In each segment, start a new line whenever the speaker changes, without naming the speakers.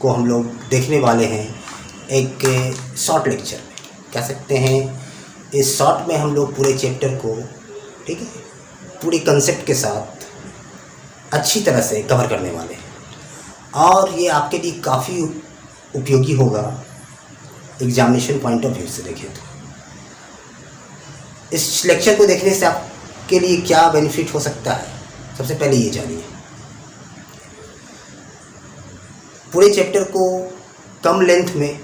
को हम लोग देखने वाले हैं एक शॉर्ट लेक्चर में। कह सकते हैं इस शॉर्ट में हम लोग पूरे चैप्टर को, ठीक है, पूरी कंसेप्ट के साथ अच्छी तरह से कवर करने वाले हैं और ये आपके लिए काफ़ी उपयोगी होगा एग्जामिनेशन पॉइंट ऑफ व्यू से देखें तो। इस लेक्चर को देखने से आपके लिए क्या बेनिफिट हो सकता है, सबसे पहले ये जानिए। पूरे चैप्टर को कम लेंथ में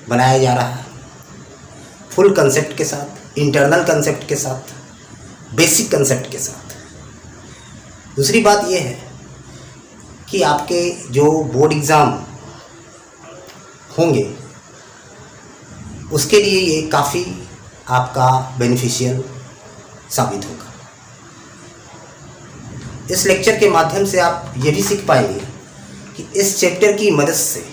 बनाया जा रहा है, फुल कंसेप्ट के साथ, इंटरनल कंसेप्ट के साथ, बेसिक कंसेप्ट के साथ। दूसरी बात यह है कि आपके जो बोर्ड एग्ज़ाम होंगे उसके लिए ये काफ़ी आपका बेनिफिशियल साबित होगा। इस लेक्चर के माध्यम से आप ये भी सीख पाएंगे कि इस चैप्टर की मदद से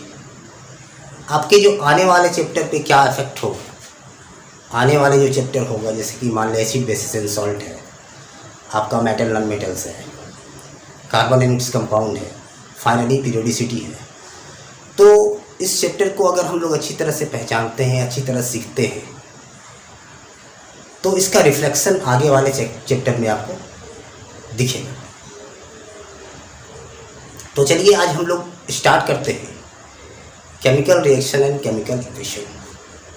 आपके जो आने वाले चैप्टर पे क्या इफेक्ट होगा। आने वाले जो चैप्टर होगा, जैसे कि मान लें एसिड बेसिस एंड सॉल्ट है, आपका मेटल नॉन मेटल्स है, कार्बन एंड इट्स कंपाउंड है, फाइनली पीरियोडिसिटी है। तो इस चैप्टर को अगर हम लोग अच्छी तरह से पहचानते हैं, अच्छी तरह सीखते हैं, तो इसका रिफ्लेक्शन आगे वाले चैप्टर में आपको दिखेगा। तो चलिए आज हम लोग स्टार्ट करते हैं chemical reaction and chemical equation.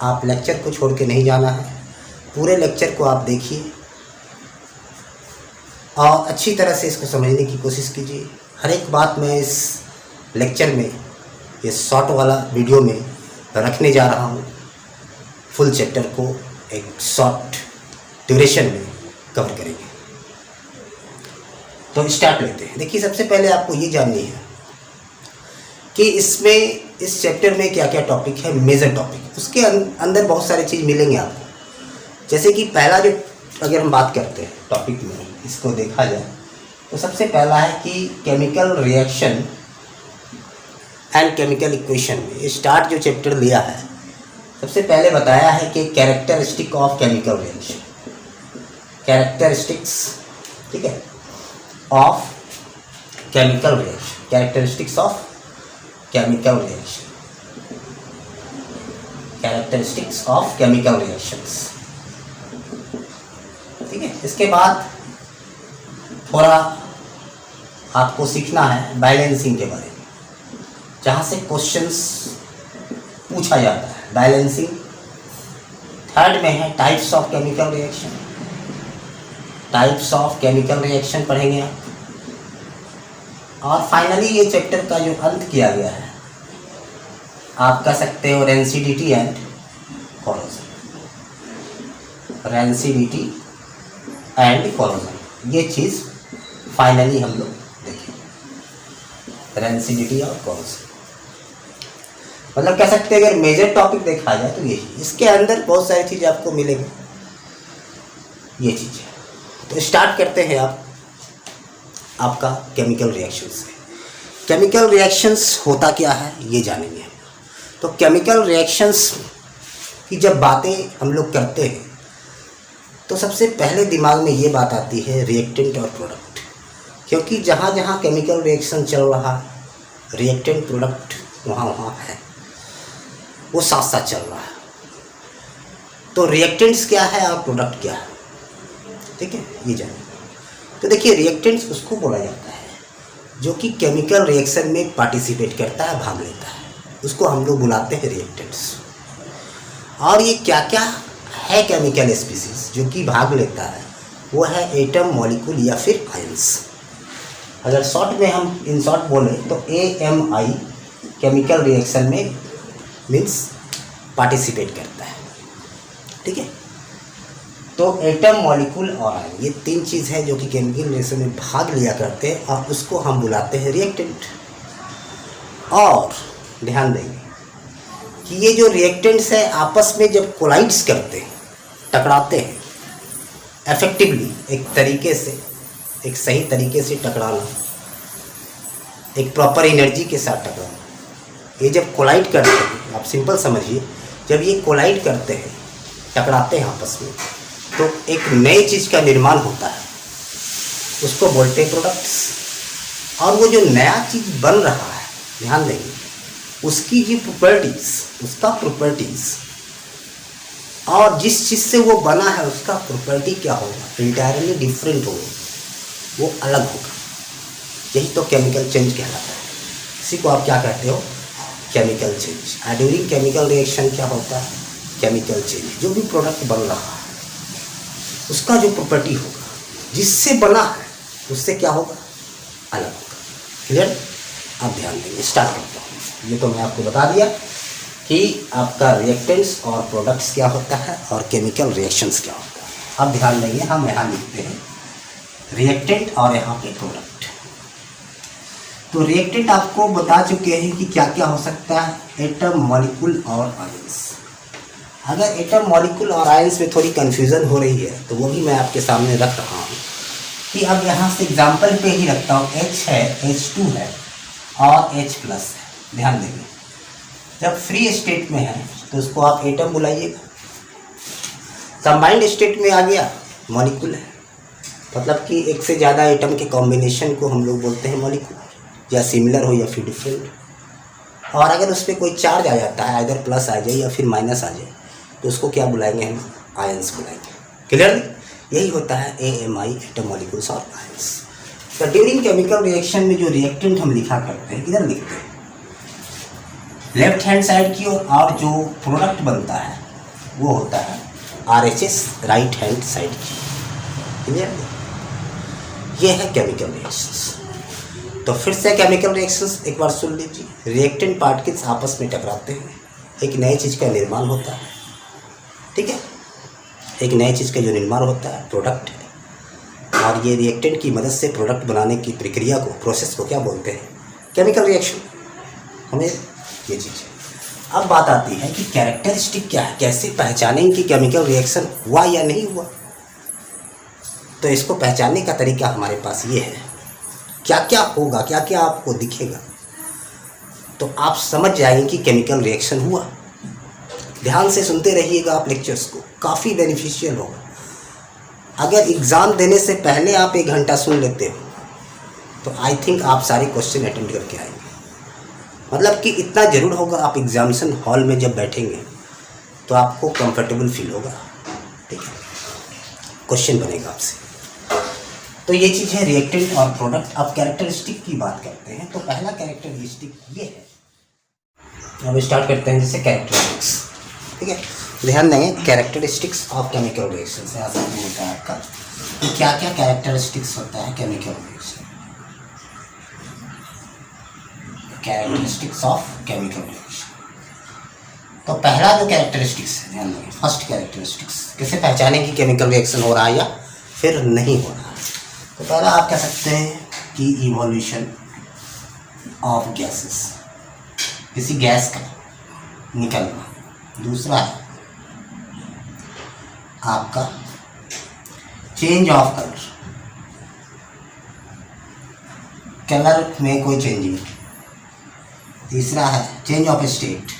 आप लेक्चर को छोड़ के नहीं जाना है, पूरे लेक्चर को आप देखिए और अच्छी तरह से इसको समझने की कोशिश कीजिए। हर एक बात मैं इस लेक्चर में, ये शॉर्ट वाला वीडियो में रखने जा रहा हूँ। फुल चैप्टर को एक शॉर्ट ड्यूरेशन में कवर करेंगे। तो स्टार्ट लेते हैं। देखिए, सबसे पहले आपको ये जाननी है कि इसमें, इस चैप्टर में क्या क्या टॉपिक है, मेजर टॉपिक। उसके अंदर बहुत सारी चीज़ मिलेंगे आपको। जैसे कि पहला जो, अगर हम बात करते हैं टॉपिक में, इसको देखा जाए तो सबसे पहला है कि chemical reaction and chemical equation में स्टार्ट जो चैप्टर लिया है, सबसे पहले बताया है कि characteristic of chemical reaction, characteristics, ठीक है, of chemical reaction, characteristics of chemical reaction, characteristics of chemical reactions, ठीक है। इसके बाद थोड़ा आपको सीखना है बैलेंसिंग के बारे में, जहाँ से क्वेश्चंस पूछा जाता है, बैलेंसिंग। थर्ड में है types of chemical reaction, types of chemical reaction पढ़ेंगे आप। और फाइनली ये चैप्टर का जो अंत किया गया है, आप कह सकते हो rancidity and corrosion, rancidity and corrosion, ये चीज़ फाइनली हम लोग देखेंगे, रेंसिडिटी और कोरोजन। मतलब कह सकते हैं अगर मेजर टॉपिक देखा जाए तो ये, इसके अंदर बहुत सारी चीज़ आपको मिलेगी, ये चीज़ है। तो स्टार्ट करते हैं आपका केमिकल रिएक्शन से। केमिकल रिएक्शंस होता क्या है ये जानेंगे। तो केमिकल रिएक्शंस की जब बातें हम लोग करते हैं तो सबसे पहले दिमाग में ये बात आती है रिएक्टेंट और प्रोडक्ट, क्योंकि जहाँ जहाँ केमिकल रिएक्शन चल रहा है, रिएक्टेंट प्रोडक्ट वहाँ है, वो साथ साथ चल रहा है। तो रिएक्टेंट्स क्या है और प्रोडक्ट क्या है, ठीक है, ये जानिए। तो देखिए, रिएक्टेंट्स उसको बोला जाता है जो कि केमिकल रिएक्शन में पार्टिसिपेट करता है, भाग लेता है, उसको हम लोग बुलाते हैं रिएक्टेंट्स। और ये क्या क्या है केमिकल स्पीसीज जो कि भाग लेता है, वो है एटम, मॉलिक्यूल या फिर आयंस। अगर शॉर्ट में हम इन शॉर्ट बोले तो AMI केमिकल रिएक्शन में मीन्स पार्टिसिपेट करता है, ठीक है। तो एटम, मॉलिक्यूल और आयन, ये तीन चीज़ है जो कि केमिकल रिएक्शन में भाग लिया करते हैं और उसको हम बुलाते हैं रिएक्टेंट। और ध्यान देंगे कि ये जो रिएक्टेंट्स है आपस में जब कोलाइड्स करते हैं, टकराते हैं इफेक्टिवली, एक तरीके से, एक सही तरीके से टकराना, एक प्रॉपर एनर्जी के साथ टकराना, ये जब कोलाइड करते हैं, आप सिंपल समझिए, जब ये कोलाइड करते हैं, टकराते हैं आपस में, तो एक नई चीज़ का निर्माण होता है, उसको बोलते हैं प्रोडक्ट्स। और वो जो नया चीज़ बन रहा है, ध्यान देंगे, उसकी जो प्रॉपर्टीज, उसका प्रॉपर्टीज और जिस चीज़ से वो बना है उसका प्रॉपर्टी क्या होगा, इंटायरली डिफरेंट होगा, वो अलग होगा। यही तो केमिकल चेंज कहलाता है। इसी को आप क्या कहते हो, chemical change. During chemical reaction क्या होता है, केमिकल चेंज। जो भी प्रोडक्ट बन रहा है उसका जो प्रॉपर्टी होगा, जिससे बना है उससे क्या होगा, अलग होगा। क्लियर? आप ध्यान देंगे। स्टार्ट करता हूँ। ये तो मैं आपको बता दिया कि आपका रिएक्टेंट्स और प्रोडक्ट्स क्या होता है और केमिकल रिएक्शंस क्या होता है। अब ध्यान देंगे, हम यहाँ लिखते हैं रिएक्टेंट और यहाँ पे प्रोडक्ट। तो रिएक्टेंट आपको बता चुके हैं कि क्या क्या हो सकता है, एटम, मॉलिक्यूल और आयंस। अगर एटम, मॉलिक्यूल और आयंस में थोड़ी कन्फ्यूज़न हो रही है तो वो भी मैं आपके सामने रख रहा हूँ कि अब यहाँ से एग्जाम्पल पे ही रखता हूँ। H है, H2 है और H प्लस है। ध्यान देंगे, जब फ्री स्टेट में है तो उसको आप एटम बुलाइएगा, कंबाइंड स्टेट में आ गया मॉलिक्यूल है। मतलब कि एक से ज़्यादा एटम के कॉम्बिनेशन को हम लोग बोलते हैं मॉलिक्यूल, या सिमिलर हो या फिर डिफरेंट। और अगर उस पर कोई चार्ज आ जाता है, इधर प्लस आ जाए या फिर माइनस आ जाए, तो उसको क्या बुलाएंगे हम, आयंस बुलाएंगे। क्लियर? यही होता है AMI, एटम, मॉलिक्यूल्स और आयंस। तो ड्यूरिंग केमिकल रिएक्शन में जो रिएक्टेंट हम लिखा करते हैं, इधर लिखते हैं लेफ्ट हैंड साइड की ओर, और जो प्रोडक्ट बनता है वो होता है RHS, राइट हैंड साइड की। क्लियर? ये है केमिकल रिएक्शंस। तो फिर से केमिकल रिएक्शंस एक बार सुन लीजिए। रिएक्टेंट पार्टिकल्स आपस में टकराते हैं, एक नई चीज़ का निर्माण होता है। ठीक है, एक नई चीज़ का जो निर्माण होता है प्रोडक्ट है। और ये रिएक्टेंट की मदद से प्रोडक्ट बनाने की प्रक्रिया को, प्रोसेस को क्या बोलते हैं, केमिकल रिएक्शन। हमें ये चीज़ है। अब बात आती है कि कैरेक्टरिस्टिक क्या है, कैसे पहचानें कि केमिकल रिएक्शन हुआ या नहीं हुआ। तो इसको पहचानने का तरीका हमारे पास ये है, क्या क्या होगा, क्या क्या आपको दिखेगा, तो आप समझ जाएंगे कि केमिकल रिएक्शन हुआ। ध्यान से सुनते रहिएगा आप लेक्चर्स को, काफ़ी बेनिफिशियल होगा। अगर एग्ज़ाम देने से पहले आप 1 घंटा सुन लेते हो तो आई थिंक आप सारे क्वेश्चन अटेंड करके आएंगे। मतलब कि इतना ज़रूर होगा, आप एग्जामिनेशन हॉल में जब बैठेंगे तो आपको कंफर्टेबल फील होगा। ठीक है, क्वेश्चन बनेगा आपसे। तो ये चीज़ है रिएक्टेंट और प्रोडक्ट। अब कैरेक्टरिस्टिक की बात करते हैं। तो पहला कैरेक्टरिस्टिक ये है। अब स्टार्ट करते हैं जैसे कैरेक्टरिस्टिक्स। ठीक है, ध्यान देंगे, कैरेक्टरिस्टिक्स ऑफ केमिकल रिएक्शन से ऐसा होता है आपका कि क्या क्या कैरेक्टरिस्टिक्स होता है chemical reaction. Characteristics of chemical reaction. तो पहला जो कैरेक्टरिस्टिक्स है, ध्यान देंगे, फर्स्ट कैरेक्टरिस्टिक्स, कैसे पहचानें कि केमिकल रिएक्शन हो रहा है या फिर नहीं हो रहा है। तो पहला आप कह सकते हैं कि इवोल्यूशन ऑफ गैसेस, किसी गैस का निकलना। दूसरा है आपका चेंज ऑफ कलर, कलर में कोई चेंजिंग। तीसरा है change of state,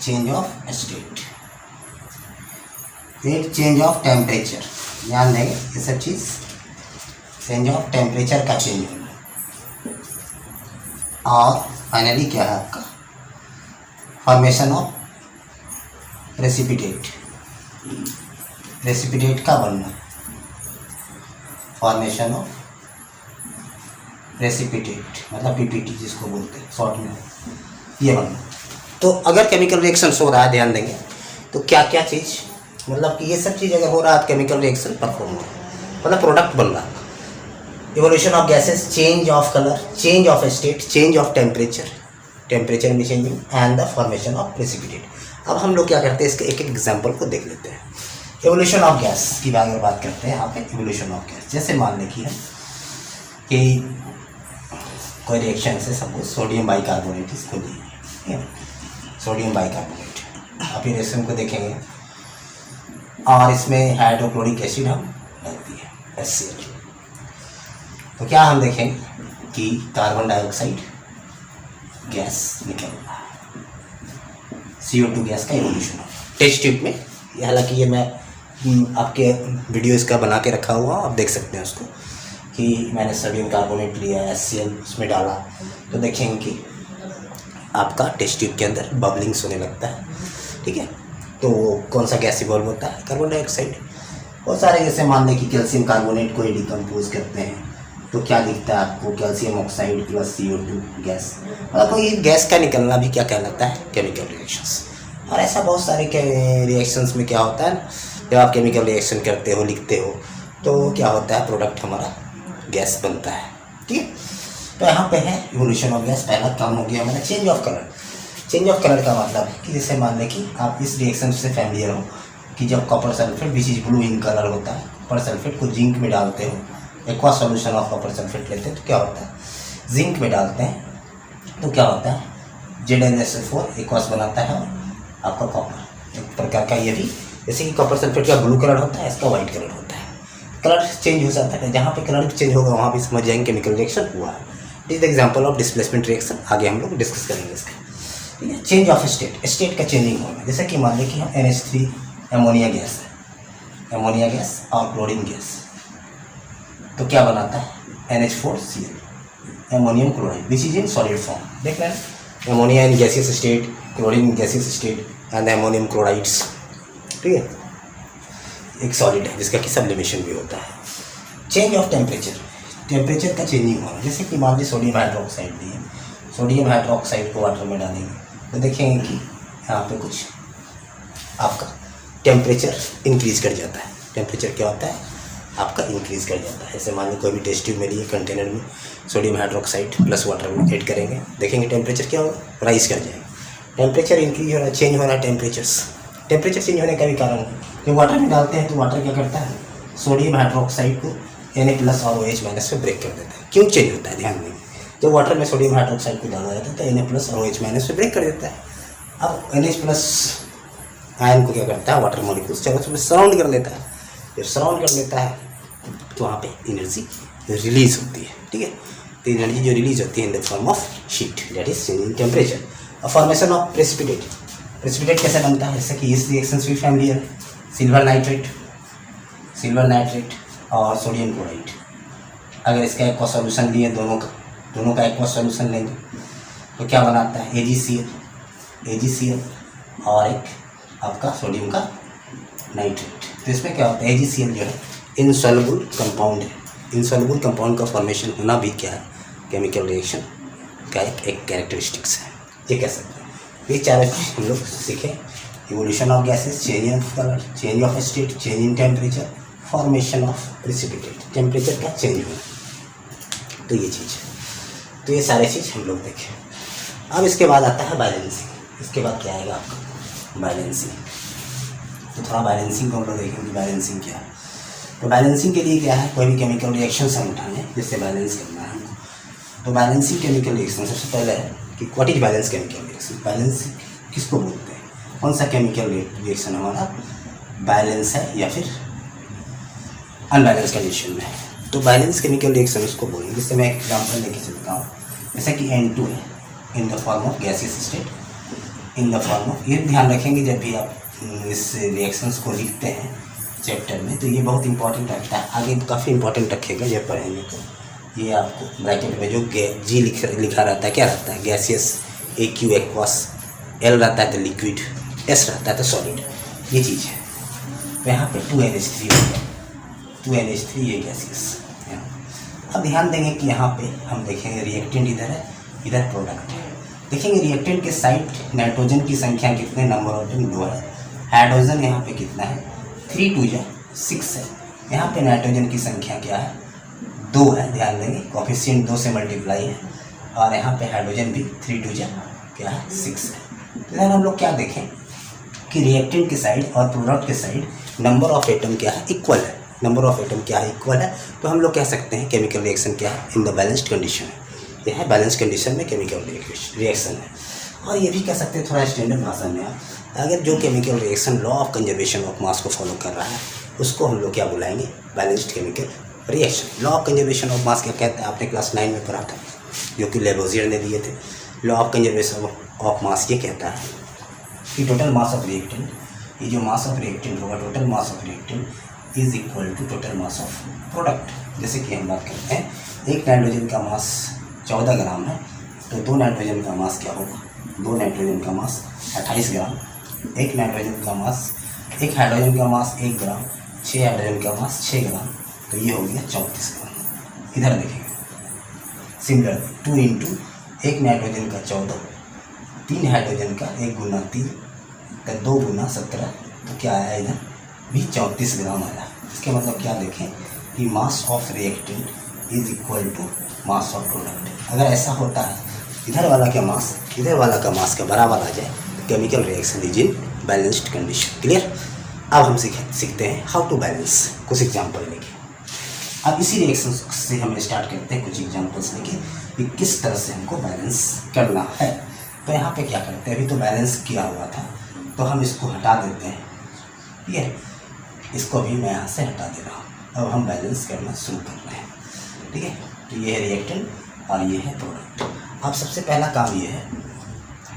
change of state. फिर चेंज ऑफ टेम्परेचर, ध्यान देंगे ये सब चीज़, चेंज ऑफ टेम्परेचर का चेंज होना। और फाइनली क्या है आपका, फॉर्मेशन ऑफ प्रेसिपिटेट, प्रेसिपिटेट का बनना, फॉर्मेशन ऑफ प्रेसिपिटेट, मतलब PPT जिसको बोलते हैं शॉर्ट में, ये बनना। तो अगर केमिकल रिएक्शन हो रहा है, ध्यान देंगे, तो क्या क्या चीज़, मतलब कि ये सब चीज़ अगर हो रहा है केमिकल रिएक्शन परफॉर्म हो, मतलब प्रोडक्ट बन रहा है। Evolution of gases, change of colour, change of state, change of temperature, temperature में changing, and the formation of precipitate. अब हम लोग क्या करते हैं, इसके एक एक एग्जाम्पल को देख लेते हैं। इवोल्यूशन ऑफ गैस की अगर बात करते हैं यहाँ पे, इवोल्यूशन ऑफ गैस, जैसे मान लें कि कोई रिएक्शन से सपोज सोडियम बाइकार्बोनेट इसको लीजिए, सोडियम बाइकार्बोनेट। आप ये रिएक्शन को देखेंगे और इसमें हाइड्रोक्लोरिक एसिड हम डाल दिए HCl। तो क्या हम देखेंगे कि कार्बन डाइऑक्साइड गैस निकल रहा है, CO2 गैस का इवोल्यूशन टेस्ट ट्यूब में। हालांकि ये मैं आपके वीडियो इसका बना के रखा हुआ, आप देख सकते हैं उसको, कि मैंने सोडियम कार्बोनेट लिया, HCl उसमें डाला, तो देखेंगे कि आपका टेस्ट ट्यूब के अंदर बबलिंग्स होने लगता है, ठीक है। तो कौन सा गैस इवॉल्व होता है? Carbon dioxide. बहुत सारे जैसे मान लें कि कैल्शियम कार्बोनेट को डिकम्पोज करते हैं तो क्या दिखता है आपको? Calcium oxide plus CO2 gas. मतलब ये गैस का निकलना भी क्या कहलाता है? Chemical reactions. और ऐसा बहुत सारे रिएक्शंस में क्या होता है, जब आप केमिकल रिएक्शन करते हो, लिखते हो, तो क्या होता है? प्रोडक्ट हमारा गैस बनता है, ठीक है। तो यहाँ पे है इवोल्यूशन ऑफ गैस। पहला काम हो गया हमारा change of colour. Change of colour का मतलब कि जैसे मान लें कि आप इस रिएक्शन से फैमिलियर हो कि जब copper sulphate which is blue in colour होता है, कॉपर सल्फेट को जिंक में डालते हो, aqua solution of copper sulphate लेते हैं तो क्या होता है? जिंक में डालते हैं तो क्या होता है? ZnSO4 एक्वास बनाता है और आपका कॉपर। एक प्रकार का ये भी जैसे कि कॉपर सल्फेट का ब्लू कलर होता है, इसका वाइट कलर होता है। कलर चेंज हो जाता है, जहाँ पे कलर चेंज होगा वहाँ भी समझ जाएंगे केमिकल रिएक्शन हुआ है। This is example of displacement reaction. आगे हम लोग डिस्कस करेंगे इसका, ठीक है। चेंज ऑफ स्टेट, स्टेट का चेंजिंग होना। जैसे कि मान लें कि हम NH3 एमोनिया गैस है, एमोनिया गैस और क्लोरीन गैस, तो क्या बनाता है? NH4Cl, ammonium chloride, which is in solid form. देख रहे हैं, ammonia in gaseous state, chlorine in gaseous state and ammonium chlorides, ठीक है। एक सॉलिड है जिसका कि सब्लिमेशन भी होता है। चेंज ऑफ टेम्परेचर, टेम्परेचर का चेंजिंग होना। जैसे कि मान लीजिए सोडियम हाइड्रोक्साइड दिए, सोडियम हाइड्रोक्साइड को वाटर में डालेंगे तो देखेंगे कि यहाँ पे कुछ आपका टेम्परेचर इंक्रीज़ कर जाता है। टेम्परेचर क्या होता है? आपका इंक्रीज़ कर जाता है। जैसे मान लीजिए कोई भी टेस्ट ट्यूब में लिए कंटेनर में सोडियम हाइड्रोक्साइड प्लस वाटर में ऐड करेंगे, देखेंगे टेम्परेचर क्या होगा? राइज कर जाएगा। टेम्परेचर इंक्रीज हो रहा है, चेंज हो रहा है टेम्परेचर्स। टेम्परेचर चेंज होने का भी कारण है, जब वाटर में डालते हैं तो वाटर क्या करता है? सोडियम हाइड्रोक्साइड को Na+ और OH- में ब्रेक कर देता है। क्यों चेंज होता है? ध्यान देंगे, जब वाटर में सोडियम हाइड्रोक्साइड को डाला जाता है तो Na+ और OH- में ब्रेक कर देता है। अब NH+ आयन को क्या करता है? वाटर मॉलिक्यूल्स चारों तरफ सराउंड कर लेता है। जब सराउंड कर लेता है तो वहाँ पे एनर्जी रिलीज होती है, ठीक है। तो एनर्जी जो रिलीज होती है in the form of heat, that is change in temperature. और फॉर्मेशन ऑफ प्रेसिपिटेट, प्रेसिपिटेट कैसे बनता है? जैसे कि इस रिएक्शन भी फैमिलियर, सिल्वर नाइट्रेट और सोडियम क्लोराइड। अगर इसका एक्वा सॉल्यूशन लिए दोनों का एक्वा सॉल्यूशन लेंगे तो क्या बनाता है? AgCl और एक आपका सोडियम का नाइट्रेट। तो इसमें क्या होता है? AgCl जो है इनसॉल्युबल कंपाउंड है। इनसॉल्युबल कंपाउंड का फॉर्मेशन होना भी क्या है? केमिकल रिएक्शन का एक कैरेक्टरिस्टिक्स है, ये कह सकते हैं। ये चारों चीज़ हम लोग सीखें। Evolution of gases, change of colour, change of state, change in temperature, formation of precipitate, temperature का चेंज होना, तो ये चीज़ है। तो ये सारे चीज़ हम लोग देखें। अब इसके बाद आता है बैलेंसिंग। इसके बाद क्या आएगा आपका? बैलेंसिंग। तो थोड़ा बैलेंसिंग को हम लोग देखेंगे, बैलेंसिंग क्या है। तो बैलेंसिंग के लिए क्या है? कोई भी केमिकल रिएक्शन हम उठाएं जिससे बैलेंस करना है हमको। तो बैलेंसिंग केमिकल रिएक्शन सबसे पहले है कि what is balance chemical reaction. Balancing किसको बोलते हैं? कौन सा केमिकल रिएक्शन हमारा बैलेंस है या फिर अनबैलेंस कंडीशन में है। तो बैलेंस केमिकल रिएक्शन उसको बोलेंगे। जिससे मैं एक एग्जाम्पल लेके चलता हूँ, जैसे कि N2 है in the form of gaseous state, in the form of, ये ध्यान रखेंगे जब भी आप इस रिएक्शंस को लिखते हैं चैप्टर में, तो ये बहुत इंपॉर्टेंट रखता है। आगे काफ़ी इंपॉर्टेंट रखेगा जब पढ़ेंगे तो। ये आपको ब्रैकेट में जो G लिखा रहता है, क्या रहता है? गैसियस, AQ एक्वास, L रहता है तो लिक्विड, S रहता है तो सॉलिड, ये चीज़ है। तो यहाँ पे 2NH3 हो गया, 2NH3 ये गैसियस। अब ध्यान देंगे कि यहाँ पे हम देखेंगे रिएक्टेंट इधर है, इधर प्रोडक्ट है। देखेंगे रिएक्टेंट के साइड नाइट्रोजन की संख्या कितने, नंबर ऑफ 2 है। हाइड्रोजन यहाँ पे कितना है? 3 2 6 है। यहाँ पे नाइट्रोजन की संख्या क्या है? 2 है। ध्यान देंगे कोफिशिएंट 2 से मल्टीप्लाई है। और यहाँ पे हाइड्रोजन भी 3 2 क्या है? 6 है। तो हम लोग क्या देखें कि रिएक्टेंट के साइड और प्रोडक्ट के साइड नंबर ऑफ एटम क्या है? इक्वल है। नंबर ऑफ एटम क्या है? इक्वल है। तो हम लोग कह सकते हैं केमिकल रिएक्शन क्या है? इन द बैलेंस्ड कंडीशन है। यह है बैलेंस कंडीशन में केमिकल रिएक्शन है। और ये भी कह सकते हैं थोड़ा स्टैंडर्ड भाषा में आप, अगर जो chemical reaction law of conservation of mass को फॉलो कर रहा है उसको हम लोग क्या बुलाएंगे? Balanced chemical reaction. Law of conservation of mass क्या कहता है? आपने क्लास 9 में पढ़ा था, जो कि लेबोजियर ने दिए थे। Law of conservation of mass ये कहता है कि टोटल मास ऑफ रिएक्टेंट, ये जो मास ऑफ रिएक्टेंट होगा, total mass of reactant is equal to total mass of product. जैसे कि हम बात करते हैं, एक नाइट्रोजन का मास 14 ग्राम है, तो 2 नाइट्रोजन का मास क्या होगा? 2 नाइट्रोजन का मास 28 ग्राम, 1 नाइट्रोजन का मास, 1 हाइड्रोजन का मास 1 ग्राम, 6 हाइड्रोजन का मास 6 ग्राम, तो ये हो गया 34 ग्राम। इधर देखेंगे सिमिलर 2 इंटू 1 नाइट्रोजन का 14, 3 हाइड्रोजन का 1 गुना 3 तो 2 गुना 17, तो क्या आया इधर भी 34 ग्राम आया। इसके मतलब क्या देखें कि mass of reactant is equal to mass of product. अगर ऐसा होता है इधर वाला का मास इधर वाला का मास का बराबर आ जाए तो chemical reaction is in balanced condition. Clear. अब हम सीखते हैं हाउ टू बैलेंस, कुछ एग्जाम्पल लेके। अब इसी रिएक्शन से हम स्टार्ट करते हैं कुछ एग्जाम्पल्स लेके कि किस तरह से हमको बैलेंस करना है। तो यहाँ पे क्या करते हैं, अभी तो बैलेंस किया हुआ था तो हम इसको हटा देते हैं, ठीक है, इसको भी मैं यहाँ से हटा दे रहा हूँ। अब हम बैलेंस करना शुरू कर रहे हैं, ठीक है। तो ये है रिएक्टेंट और ये है प्रोडक्ट। अब सबसे पहला काम ये है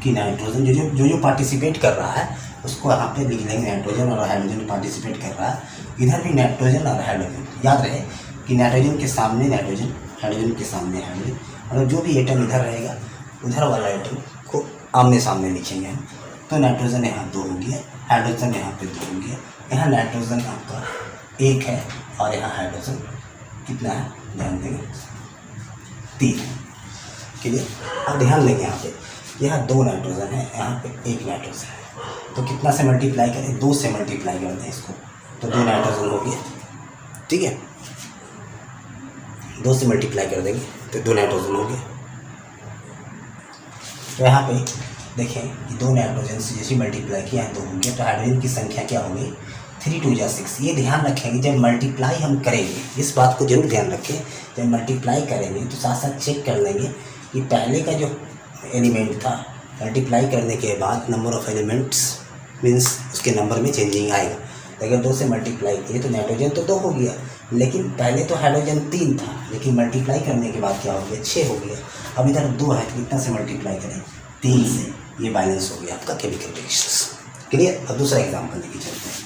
कि नाइट्रोजन जो पार्टिसिपेट कर रहा है उसको यहाँ पे लिख लेंगे, नाइट्रोजन और हाइड्रोजन पार्टिसिपेट कर रहा है। इधर भी नाइट्रोजन और हाइड्रोजन, याद रहे कि नाइट्रोजन के सामने नाइट्रोजन, हाइड्रोजन के सामने हाइड्रोजन, और जो भी एटम इधर रहेगा उधर वाला एटम को आमने सामने लिखेंगे हम। तो नाइट्रोजन यहाँ 2 हो गया, हाइड्रोजन यहाँ पे 2 हो गया। यहाँ नाइट्रोजन आपका 1 है और यहाँ हाइड्रोजन कितना है, ध्यान देंगे 3। क्लियर। अब ध्यान देंगे यहाँ 2 नाइट्रोजन है, यहाँ पे 1 नाइट्रोजन है, तो कितना से मल्टीप्लाई करें, 2 से मल्टीप्लाई कर दें इसको, तो 2 नाइट्रोजन हो गया, ठीक है। 2 से मल्टीप्लाई कर देंगे तो 2 नाइट्रोजन हो गया। तो यहाँ पे देखें कि 2 नाइट्रोजन से जैसे मल्टीप्लाई किया है 2 हो गया, तो हाइड्रोजन की संख्या क्या हो गई, 3 2 जा 6। ये ध्यान रखेंगे जब मल्टीप्लाई हम करेंगे, इस बात को जरूर ध्यान रखें, जब मल्टीप्लाई करेंगे तो साथ साथ चेक कर लेंगे कि पहले का जो एलिमेंट था मल्टीप्लाई करने के बाद नंबर ऑफ एलिमेंट्स मीन्स उसके नंबर में चेंजिंग आएगा। अगर 2 से मल्टीप्लाई किए तो नाइट्रोजन तो 2 हो गया, लेकिन पहले तो हाइड्रोजन 3 था, लेकिन मल्टीप्लाई करने के बाद क्या हो गया, 6 हो गया। अब इधर 2 है तो कितना से मल्टीप्लाई करें, 3 से। ये बैलेंस हो गया आपका केमिकल रिएक्शंस। क्लियर। अब दूसरा एग्जाम्पल लेके चलते हैं,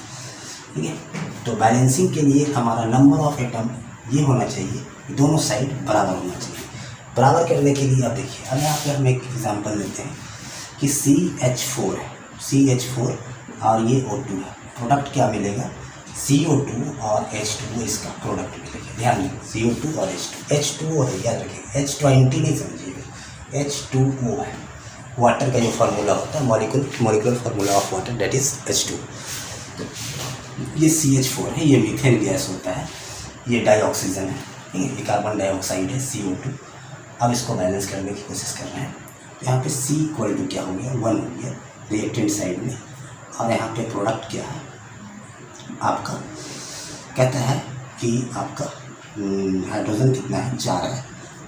ठीक है। तो बैलेंसिंग के लिए हमारा नंबर ऑफ एटम ये होना चाहिए, दोनों साइड बराबर होना चाहिए। बराबर करने के लिए अब देखिए, अब यहाँ पे हम एक एग्जांपल लेते हैं कि CH4 है, CH4 और ये O2 है। प्रोडक्ट क्या मिलेगा, CO2 और H2O इसका प्रोडक्ट मिलेगा। ध्यान दें CO2 और H2O है, याद रखिए, H20 नहीं समझिएगा, H2O है। वाटर का जो फार्मूला होता है, molecular formula of water, that is H2। तो ये CH4 है, ये मीथेन गैस होता है, ये डाइऑक्सीजन है, ठीक है, ये कार्बन डाइऑक्साइड है CO2। अब इसको बैलेंस करने की कोशिश कर रहे हैं। तो यहाँ पे C इक्वल टू क्या हो गया, 1 हो गया रिएक्टेंट साइड में, और यहाँ पे प्रोडक्ट क्या है आपका, कहता है कि आपका हाइड्रोजन कितना है, 4 है,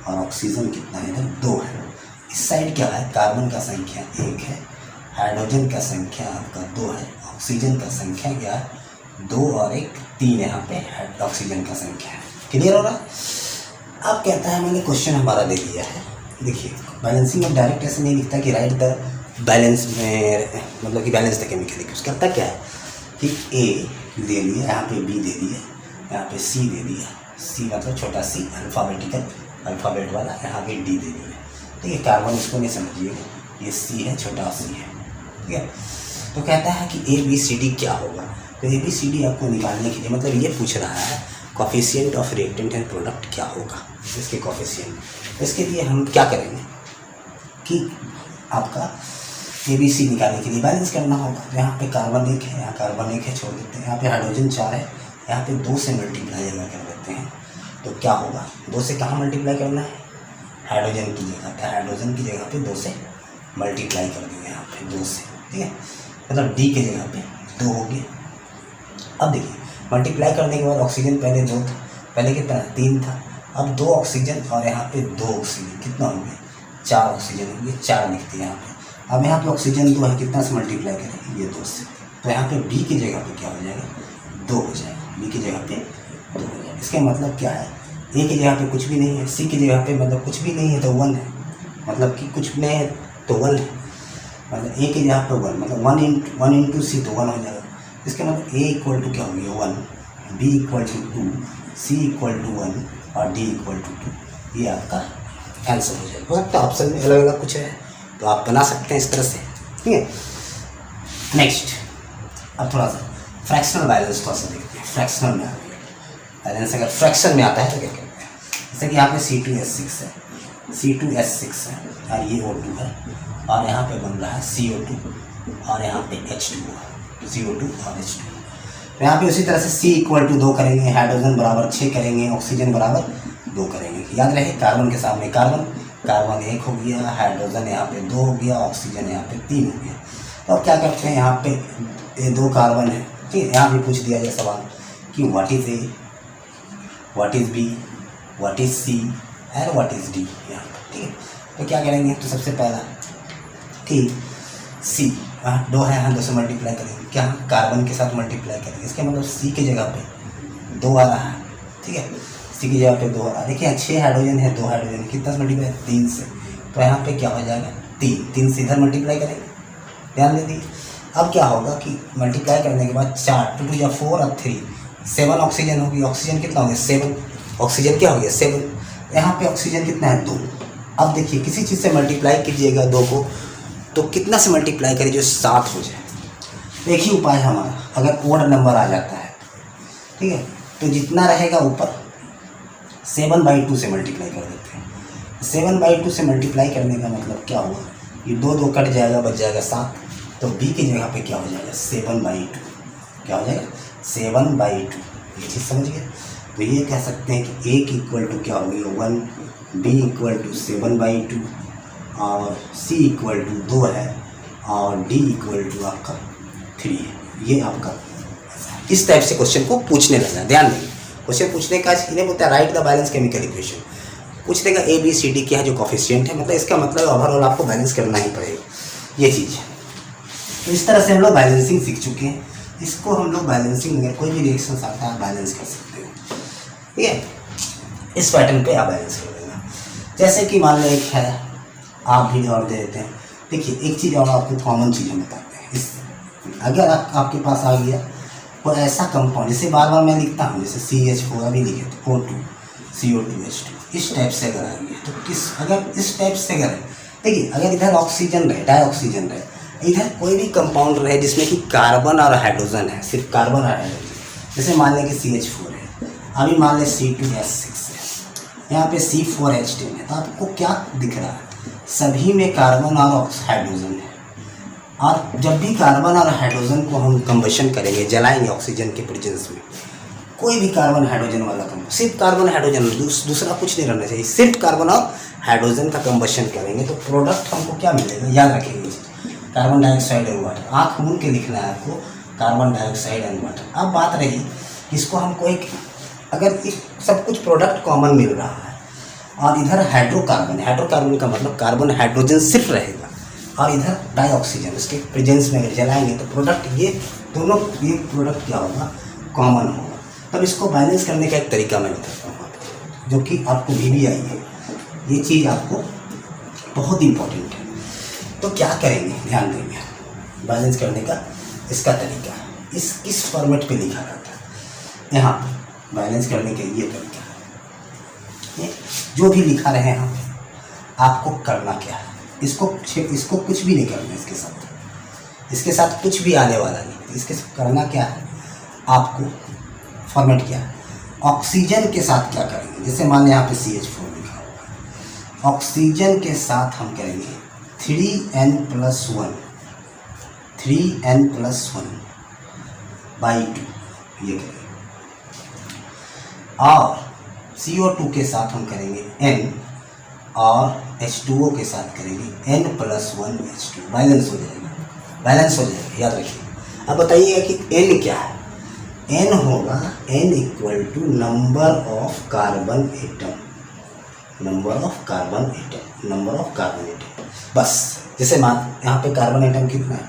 और ऑक्सीजन कितना है, इधर 2 है। इस साइड क्या है, कार्बन का संख्या 1 है, हाइड्रोजन का संख्या आपका 2 है, ऑक्सीजन का संख्या क्या है, 2 और 1 3 यहाँ पे ऑक्सीजन का संख्या है। क्लियर हो रहा है। अब कहता है मैंने क्वेश्चन हमारा दे दिया है, देखिए बैलेंसिंग में डायरेक्ट ऐसे नहीं लिखता कि राइट द बैलेंस में, मतलब कि बैलेंस द केमिकल इक्वेशन। करता क्या है कि A दे दिया, यहाँ पे B दे दिया, यहाँ पे C दे दिया, C मतलब छोटा C अल्फ़ाबेटिकल, अल्फ़ाबेट वाला, यहाँ पे D दे दिया, ठीक है। कार्बन इसको नहीं समझिएगा, ये C है, छोटा C है, ठीक है। तो कहता है कि ABCD क्या होगा, तो ABCD आपको निकालने के लिए, मतलब ये पूछ रहा है coefficient of reactant and product क्या होगा, इसके कोफिशिएंट। इसके लिए हम क्या करेंगे कि आपका ABC निकालने के लिए बैलेंस करना होगा। तो यहाँ पे कार्बन 1 है, यहाँ कार्बन 1 है, छोड़ देते हैं। यहाँ पे हाइड्रोजन 4 है, यहाँ पे 2 से मल्टीप्लाई अगर कर देते हैं तो क्या होगा, 2 से कहाँ मल्टीप्लाई करना है, हाइड्रोजन की जगह पे, हाइड्रोजन की जगह पे 2 से मल्टीप्लाई कर देंगे यहाँ पे 2 से, ठीक है। मतलब D की जगह पे 2 हो गया। अब देखिए मल्टीप्लाई करने के बाद ऑक्सीजन पहले 2 था, पहले कितना 3 था, अब 2 ऑक्सीजन और यहाँ पे 2 ऑक्सीजन, कितना हो गया, 4 ऑक्सीजन हो गया, 4 लिखते हैं यहाँ पे। अब यहाँ पे ऑक्सीजन 2 है, कितना से मल्टीप्लाई करें, ये 2 से, तो यहाँ पे B की जगह पे क्या हो जाएगा, 2 हो जाएगा, B की जगह पे 2 हो जाएगा। इसका मतलब क्या है, A की जगह पे कुछ भी नहीं है, C की जगह पे मतलब कुछ भी नहीं है तो 1 है, मतलब कि कुछ नहीं है तो 1 है, मतलब A की जगह पे 1, मतलब 1 इंटू C तो 1 हो जाएगा। इसके मतलब A इक्वल टू क्या हो गया 1, B equal to 2, C equal to 1 और D इक्वल टू 2। ये आपका आंसर हो जाएगा। हो सकता है ऑप्शन में अलग अलग कुछ है, तो आप बना सकते हैं इस तरह से, ठीक है। नेक्स्ट अब थोड़ा सा फ्रैक्शनल बैलेंस थोड़ा सा देखते हैं। फ्रैक्शनल में बैलेंस अगर फ्रैक्शन में आता है तो क्या करते हैं, जैसे कि यहाँ पे C2H6 है, C2H6 है और ये O2 है और यहाँ पे बन रहा है CO2 और यहाँ पे H2O है, CO2 और H2। तो यहाँ पे उसी तरह से C = 2 करेंगे, हाइड्रोजन बराबर 6 करेंगे, ऑक्सीजन बराबर 2 करेंगे। याद रहे कार्बन के सामने कार्बन, कार्बन 1 हो गया, हाइड्रोजन यहाँ पे 2 हो गया, ऑक्सीजन यहाँ पे 3 हो गया। तो अब क्या करते हैं, यहाँ पे ये 2 कार्बन है, ठीक है। यहाँ भी पूछ दिया जाए सवाल कि what is A, what is B, what is C and what is D, यहाँ पर, ठीक है। तो क्या करेंगे, तो सबसे पहला कि C 2 है, यहाँ 2 से मल्टीप्लाई करेंगे, क्या कार्बन के साथ मल्टीप्लाई करेंगे, इसके मतलब C की जगह पे 2 आ रहा है, ठीक है। C की जगह पे 2 आ रहा है, देखिए 6 हाइड्रोजन है, 2 हाइड्रोजन कितना से मल्टीप्लाई, 3 से, तो यहाँ पे क्या हो जाएगा 3 से इधर मल्टीप्लाई करेंगे, ध्यान दे दीजिए। अब क्या होगा कि मल्टीप्लाई करने के बाद 4 2 या 4 और 3 7 ऑक्सीजन होगी, ऑक्सीजन कितना हो गया 7, ऑक्सीजन क्या हो गया 7, यहाँ पे ऑक्सीजन कितना है 2। अब देखिए किसी चीज़ से मल्टीप्लाई कीजिएगा 2 को तो कितना से मल्टीप्लाई करिए जो 7 हो जाए। एक ही उपाय है हमारा, अगर ओड नंबर आ जाता है, ठीक है, तो जितना रहेगा ऊपर 7/2 से मल्टीप्लाई कर देते हैं। 7/2 से मल्टीप्लाई करने का मतलब क्या हुआ, ये 2 कट जाएगा, बच जाएगा 7, तो B की जगह पे क्या हो जाएगा 7/2, क्या हो जाएगा 7/2, ये चीज़ समझ गए। तो ये कह सकते हैं कि A = क्या हो गया 1, B = 7/2 और C = 2 है और D = आपका 3 है। ये आपका इस टाइप से क्वेश्चन को पूछने लगा, ध्यान देंगे। क्वेश्चन पूछने का इन्हें बोलते हैं right the balance chemical equation. पूछ देगा ABCD क्या है जो कोफिशिएंट है, मतलब इसका मतलब ओवरऑल आपको बैलेंस करना ही पड़ेगा, ये चीज़ है। तो इस तरह से हम लोग बैलेंसिंग सीख चुके हैं। इसको हम लोग बैलेंसिंग, अगर कोई भी रिएक्शन आता है बैलेंस कर सकते हो, ठीक है। इस पैटर्न पे आप बैलेंस कर देना। जैसे कि मान लो एक है, आप भी और दे देते हैं। देखिए एक चीज़ और आपको कॉमन चीज़ हम बताते हैं, इस अगर आपके पास आ गया कोई ऐसा कंपाउंड, जैसे बार बार मैं लिखता हूँ, जैसे CH4 अभी लिखे तो O2 CO2H2, इस टाइप से अगर आ गया तो अगर इस टाइप से अगर देखिए, अगर इधर ऑक्सीजन रहे, डाई ऑक्सीजन रहे, इधर कोई भी कंपाउंड रहे जिसमें कि कार्बन और हाइड्रोजन है, सिर्फ कार्बन और हाइड्रोजन, जैसे मान लें कि CH4 है, अभी मान लें C2H6 है, यहाँ पे C4H10 है, तो आपको क्या दिख रहा है, सभी में कार्बन और हाइड्रोजन है। और जब भी कार्बन और हाइड्रोजन को हम कंबशन करेंगे, जलाएंगे ऑक्सीजन के प्रेजेंस में, कोई भी कार्बन हाइड्रोजन वाला कंपाउंड, सिर्फ कार्बन हाइड्रोजन, दूसरा कुछ नहीं रहना चाहिए, सिर्फ कार्बन और हाइड्रोजन का कंबशन करेंगे तो प्रोडक्ट हमको क्या मिलेगा, याद रखेंगे कार्बन डाइऑक्साइड और वाटर। आँख मूंद के लिखना है आपको, कार्बन डाइऑक्साइड एंड वाटर। अब बात रही इसको हमको एक, अगर एक सब कुछ प्रोडक्ट कॉमन मिल रहा है और इधर हाइड्रोकार्बन, हाइड्रोकार्बन का मतलब कार्बन हाइड्रोजन सिर्फ रहेगा और इधर डाइऑक्सीजन, उसके प्रेजेंस में अगर जलाएंगे तो प्रोडक्ट ये दोनों, ये प्रोडक्ट क्या होगा कॉमन होगा। तब इसको बैलेंस करने का एक तरीका मैं बताता हूँ आपको, जो कि आपको भी आई है, ये चीज़ आपको बहुत इंपॉर्टेंट है। तो क्या करेंगे, ध्यान देंगे बैलेंस करने का इसका तरीका, इस फॉर्मेट पे लिखा रहता है। यहाँ पर बैलेंस करने का ये तरीका है, जो भी लिखा रहे हैं आपको करना क्या है, इसको कुछ भी नहीं करना, इसके साथ कुछ भी आने वाला नहीं। इसके साथ करना क्या है, आपको फॉर्मेट क्या है, ऑक्सीजन के साथ क्या करेंगे, जैसे मान लें यहाँ पे CH4 लिखा होगा, ऑक्सीजन के साथ हम करेंगे 3n+1 3n+1/2 ये करेंगे, और CO2 के साथ हम करेंगे n, और H2O के साथ करेंगे n+1H2, बैलेंस हो जाएगा, याद रखिए। अब बताइएगा कि n क्या है, n होगा n = number of carbon atom, बस। जैसे मान यहाँ पे कार्बन एटम कितना है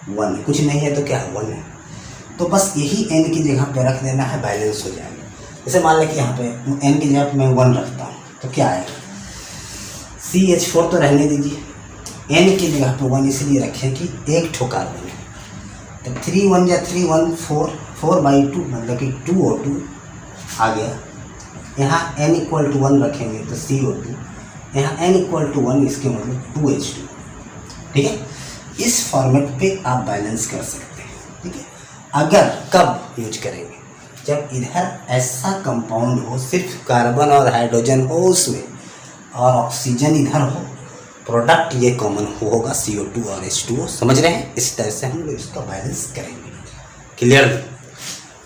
1 है, कुछ नहीं है तो क्या है 1 है, तो बस यही n की जगह पे रख देना है, बैलेंस हो जाएगा। जैसे मान लें कि यहाँ पे n की जगह पे मैं 1 रखता हूँ तो क्या आएगा, CH4 तो रहने दीजिए, n की जगह पे 1 इसलिए रखें कि एक ठो कार्बन है, तो 3 1 या 3 1 4/2 मतलब कि 2O2 आ गया। यहाँ n = 1 रखेंगे तो CO2, यहाँ n = 1 इसके मतलब 2H2, ठीक है, इस फॉर्मेट पे आप बैलेंस कर सकते हैं। ठीक है, अगर कब यूज करेंगे, जब इधर ऐसा कंपाउंड हो, सिर्फ कार्बन और हाइड्रोजन हो उसमें और ऑक्सीजन इधर हो, प्रोडक्ट ये कॉमन होगा CO2 और H2O, समझ रहे हैं? इस तरह से हम लोग इसका बैलेंस करेंगे। क्लियर?